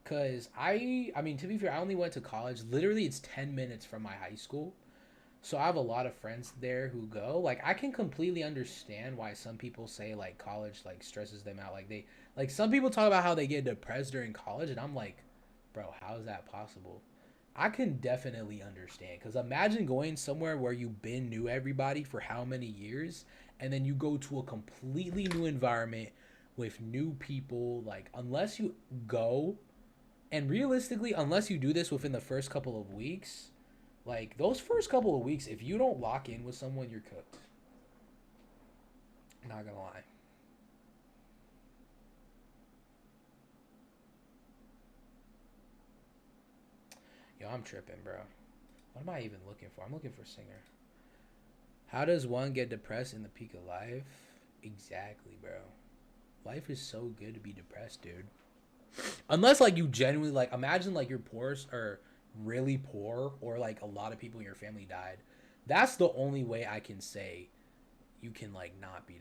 Cause I mean, to be fair, I only went to college. Literally, it's 10 minutes from my high school. So I have a lot of friends there who go. Like, I can completely understand why some people say like college like stresses them out. Like, they like some people talk about how they get depressed during college, and I'm like, bro, how is that possible? I can definitely understand, because imagine going somewhere where you've been knew everybody for how many years, and then you go to a completely new environment with new people. Like, unless you go, and realistically, unless you do this within the first couple of weeks, like those first couple of weeks, if you don't lock in with someone, you're cooked. Not gonna lie. Yo, I'm tripping, bro. What am I even looking for? I'm looking for singer. How does one get depressed in the peak of life? Exactly, bro. Life is so good to be depressed, dude. Unless like you genuinely like imagine like you're poor or really poor, or like a lot of people in your family died. That's the only way I can say you can like not be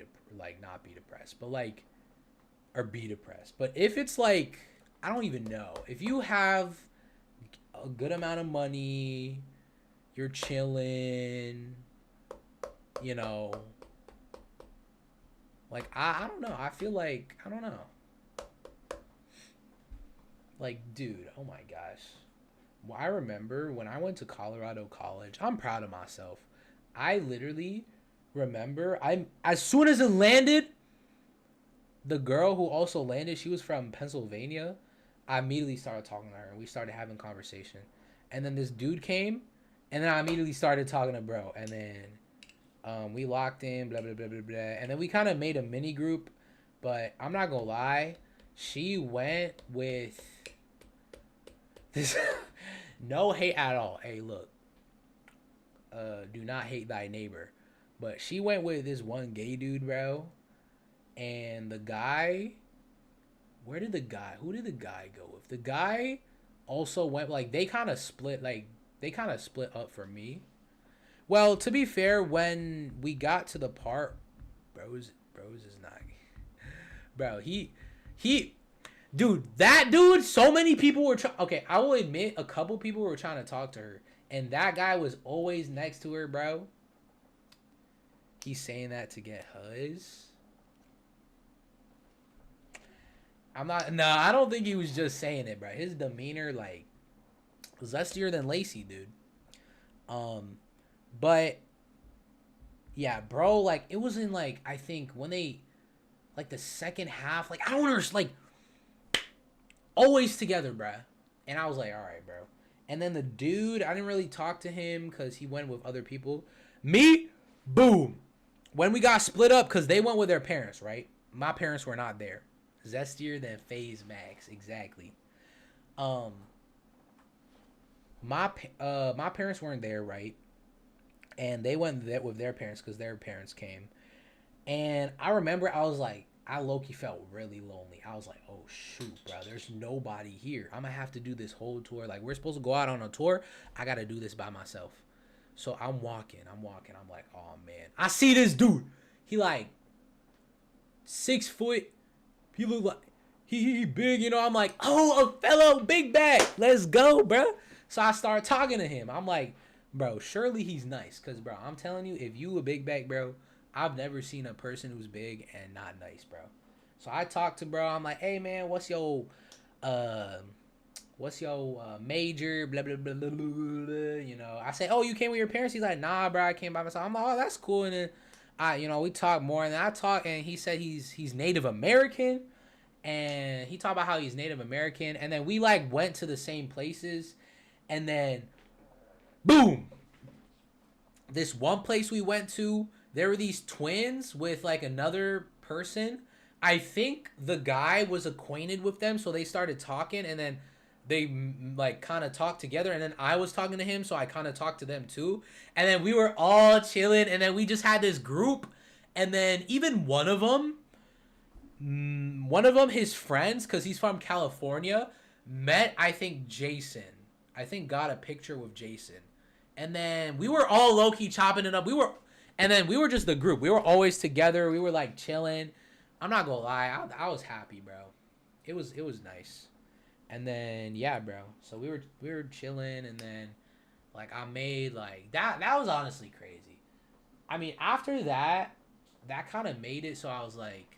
depressed, but like, or be depressed. But if it's like, I don't even know, if you have a good amount of money, you're chilling, you know, like I don't know. I feel like, I don't know. Like, dude, oh my gosh. Well, I remember when I went to Colorado College, I'm proud of myself. I literally remember, as soon as it landed, the girl who also landed, she was from Pennsylvania. I immediately started talking to her, and we started having conversation. And then this dude came, and then I immediately started talking to bro. And then we locked in, blah, blah, blah, blah, blah. And then we kind of made a mini group. But I'm not going to lie, she went with this. No hate at all. Hey, look. Do not hate thy neighbor. But she went with this one gay dude, bro. And the guy, who did the guy go with? The guy also went, like, they kind of split up for me. Well, to be fair, when we got to the part, Bros is not, bro. Dude, that dude. So many people were okay. I will admit, a couple people were trying to talk to her, and that guy was always next to her, bro. He's saying that to get huzz. I don't think he was just saying it, bro. His demeanor, like, zestier than Lacey, dude. But yeah, bro, like, it was in, like, I think when they, like, the second half, like, I don't understand, like, always together, bro. And I was like, all right, bro. And then the dude, I didn't really talk to him because he went with other people. Me, boom. When we got split up, because they went with their parents, right? My parents were not there. Zestier than FaZe Max, exactly. My parents weren't there, right? And they went there with their parents because their parents came. And I remember I was like, I low-key felt really lonely. I was like, oh, shoot, bro. There's nobody here. I'm going to have to do this whole tour. Like, we're supposed to go out on a tour. I got to do this by myself. So I'm walking. I'm like, oh, man. I see this dude. He, like, 6 foot. He look like, he big, you know. I'm like, oh, a fellow big bag. Let's go, bro. So I start talking to him. I'm like, bro, surely he's nice. Because, bro, I'm telling you, if you a big bag, bro, I've never seen a person who's big and not nice, bro. So I talked to bro. I'm like, hey, man, what's your major? Blah, blah, blah, blah, blah, blah. You know, I say, oh, you came with your parents? He's like, nah, bro, I came by myself. I'm like, oh, that's cool. And then, we talked more. And then I talked, and he said he's Native American. And he talked about how he's Native American. And then we, like, went to the same places. And then, boom. This one place we went to, there were these twins with, like, another person. I think the guy was acquainted with them, so they started talking, and then they, like, kind of talked together, and then I was talking to him, so I kind of talked to them, too. And then we were all chilling, and then we just had this group, and then even one of them, his friends, because he's from California, met, I think, Jason. I think got a picture with Jason. And then we were all low-key chopping it up. And then we were just the group. We were always together. We were, like, chilling. I'm not gonna lie. I was happy, bro. It was nice. And then, yeah, bro. So we were chilling, and then, like, I made, like, that was honestly crazy. I mean, after that kind of made it so I was like,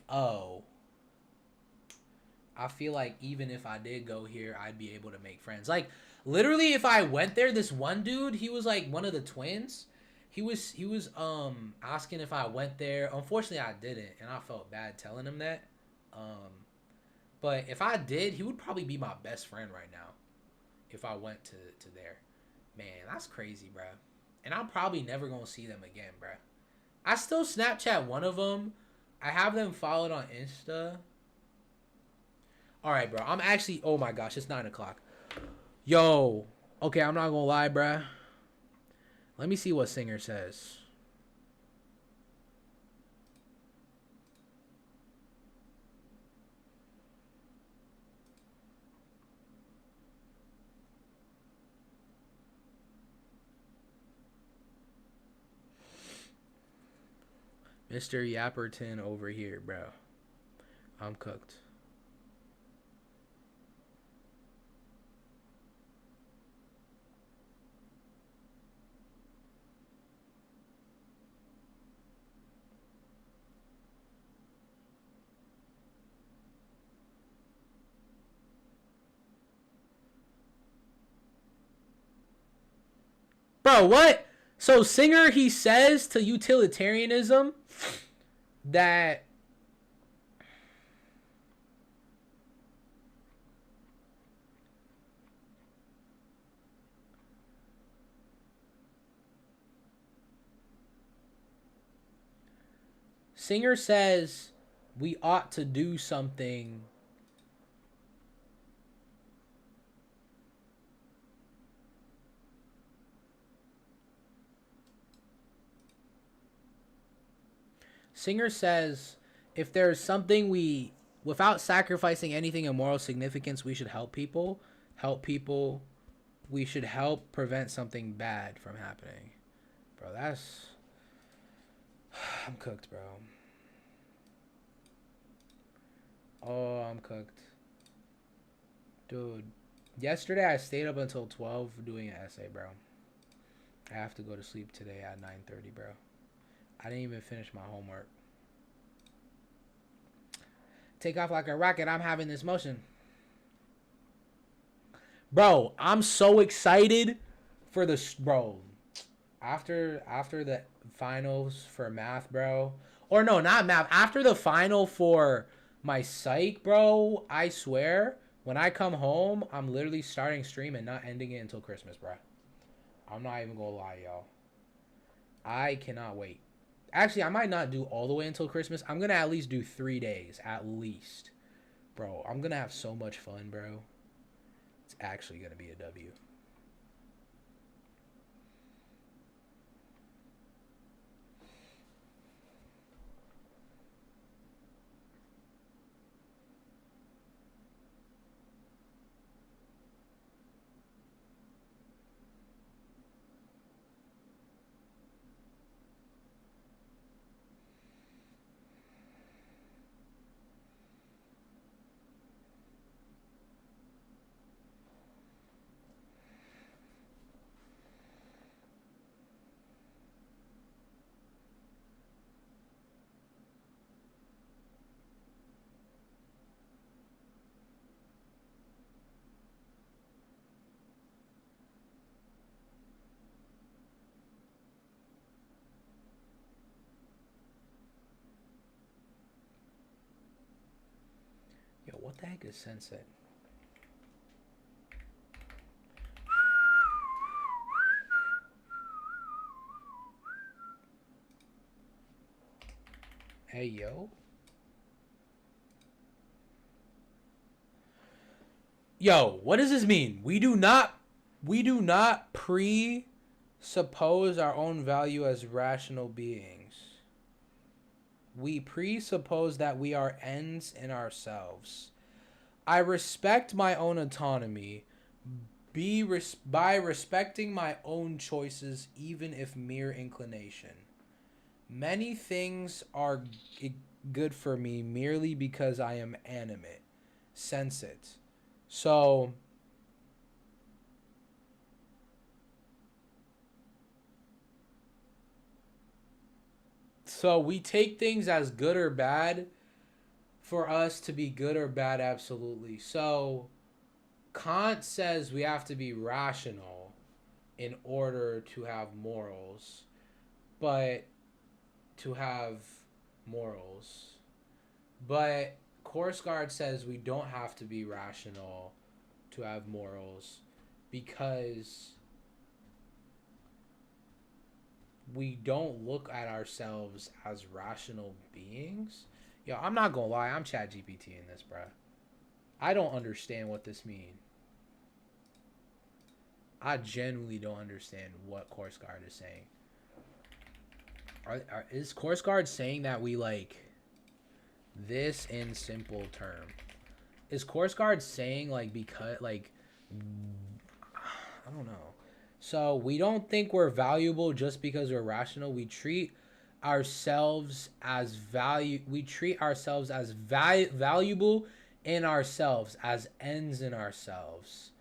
oh, I feel like even if I did go here, I'd be able to make friends. Like, literally, if I went there, this one dude, he was, like, one of the twins. He was asking if I went there. Unfortunately, I didn't, and I felt bad telling him that. But if I did, he would probably be my best friend right now if I went to there. Man, that's crazy, bro. And I'm probably never going to see them again, bro. I still Snapchat one of them. I have them followed on Insta. All right, bro. I'm actually... Oh, my gosh. It's 9 o'clock. Yo. Okay, I'm not going to lie, bro. Let me see what Singer says. Mr. Yapperton over here, bro. I'm cooked. Bro, what? So Singer, he says to utilitarianism that Singer says we ought to do something Singer says, if there's something we, without sacrificing anything of moral significance, we should help people. Help people. We should help prevent something bad from happening. Bro, that's... I'm cooked, bro. Oh, I'm cooked. Dude. Yesterday, I stayed up until 12 doing an essay, bro. I have to go to sleep today at 9:30, bro. I didn't even finish my homework. Take off like a rocket. I'm having this motion. Bro, I'm so excited for this, bro. After the finals for math, bro. Or no, not math. After the final for my psych, bro, I swear, when I come home, I'm literally starting stream and not ending it until Christmas, bro. I'm not even gonna lie, y'all. I cannot wait. Actually, I might not do all the way until Christmas. I'm gonna at least do 3 days, at least. Bro, I'm gonna have so much fun, bro. It's actually gonna be a W. Yo, what the heck is Sensei? Hey, yo. Yo, what does this mean? We do not presuppose our own value as rational beings. We presuppose that we are ends in ourselves. I respect my own autonomy by respecting my own choices, even if mere inclination. Many things are good for me merely because I am animate, sensate. So we take things as good or bad for us to be good or bad, absolutely. So Kant says we have to be rational in order to have morals, but to have morals. But Korsgaard says we don't have to be rational to have morals because we don't look at ourselves as rational beings. Yo, I'm not gonna lie, I'm ChatGPT in this, bruh. I don't understand what this means. I genuinely don't understand what Korsgaard is saying. Is Korsgaard saying that we like this in simple term? Is Korsgaard saying like because like I don't know. So we don't think we're valuable just because we're rational. We treat ourselves as valuable in ourselves, as ends in ourselves.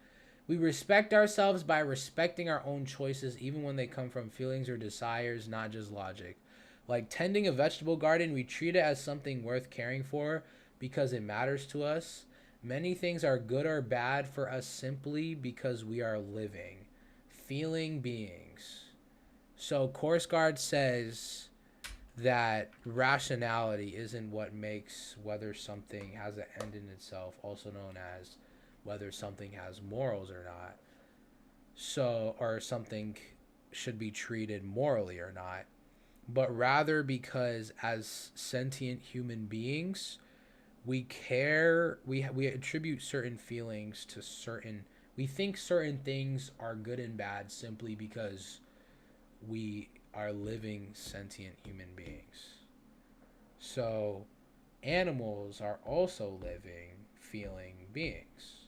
We respect ourselves by respecting our own choices, even when they come from feelings or desires, not just logic. Like tending a vegetable garden, we treat it as something worth caring for because it matters to us. Many things are good or bad for us simply because we are living, feeling beings. So Korsgaard says that rationality isn't what makes whether something has an end in itself, also known as whether something has morals or not. So, or something should be treated morally or not, but rather because as sentient human beings, we care, we attribute certain feelings to certain, we think certain things are good and bad simply because we are living sentient human beings. So animals are also living, feeling beings.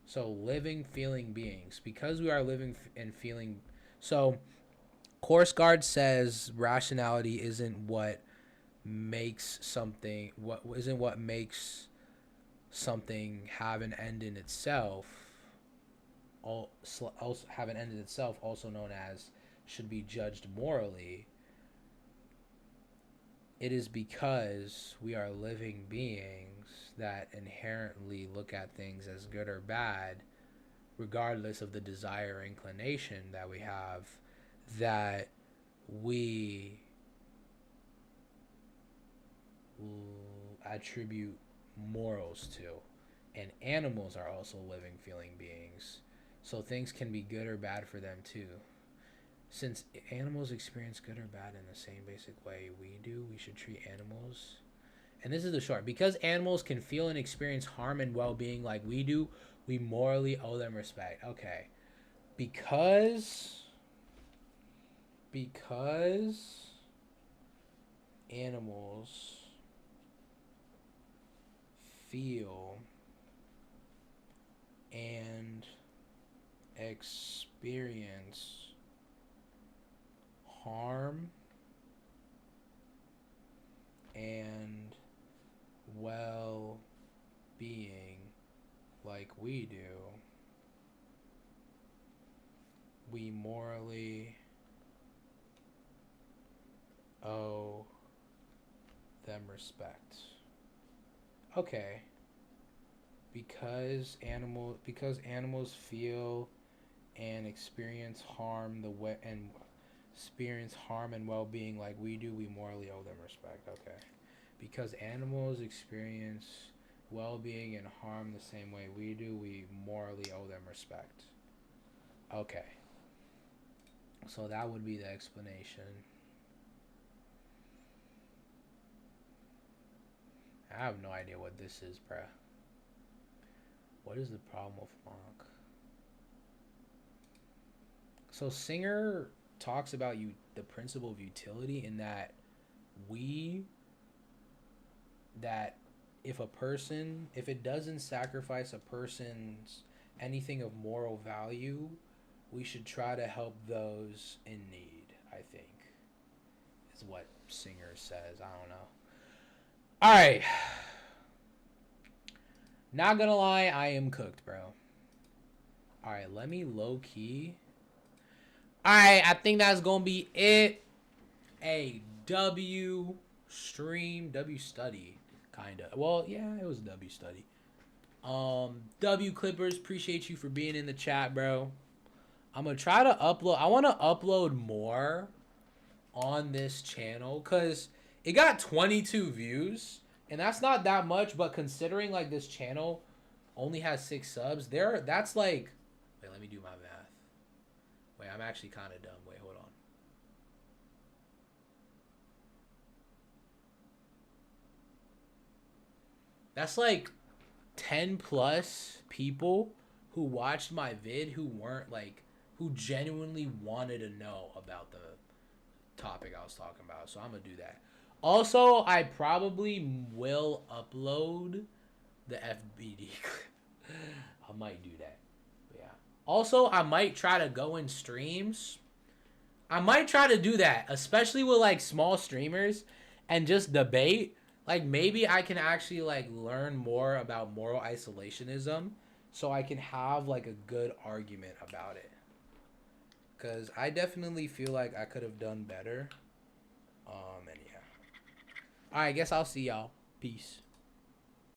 So living, feeling beings. Because we are living and feeling. So Course Guard says rationality isn't what makes something what makes something have an end in itself. Also have an end in itself, also known as should be judged morally. It is because we are living beings that inherently look at things as good or bad, regardless of the desire or inclination that we have, that we attribute morals to. And animals are also living, feeling beings. So things can be good or bad for them too. Since animals experience good or bad in the same basic way we do, we should treat animals. And this is the short. Because animals can feel and experience harm and well-being like we do, we morally owe them respect. Okay. Because animals feel and experience harm and well-being like we do, we morally owe them respect. Okay. Because animals feel and experience harm and well-being like we do, we morally owe them respect. Okay. Because animals experience well-being and harm the same way we do, we morally owe them respect. Okay. So that would be the explanation. I have no idea what this is, bruh. What is the problem with Monk? So Singer talks about the principle of utility in that if it doesn't sacrifice a person's anything of moral value, we should try to help those in need, I think, is what Singer says. I don't know. All right. Not gonna lie, I am cooked, bro. All right, let me low key. All right, I think that's gonna be it. A W stream, W study, kinda. Well, yeah, it was W study. W Clippers, appreciate you for being in the chat, bro. I'm gonna try to upload. I want to upload more on this channel because it got 22 views. And that's not that much, but considering like this channel only has 6 subs, that's like, wait, let me do my math. Wait, I'm actually kind of dumb. Wait, hold on. That's like 10 plus people who watched my vid who genuinely wanted to know about the topic I was talking about. So I'm going to do that. Also, I probably will upload the FBD clip. I might do that. But yeah. Also, I might try to go in streams. I might try to do that, especially with like small streamers and just debate. Like maybe I can actually like learn more about moral isolationism so I can have like a good argument about it. Cause I definitely feel like I could have done better. And yeah. Alright, I guess I'll see y'all. Peace.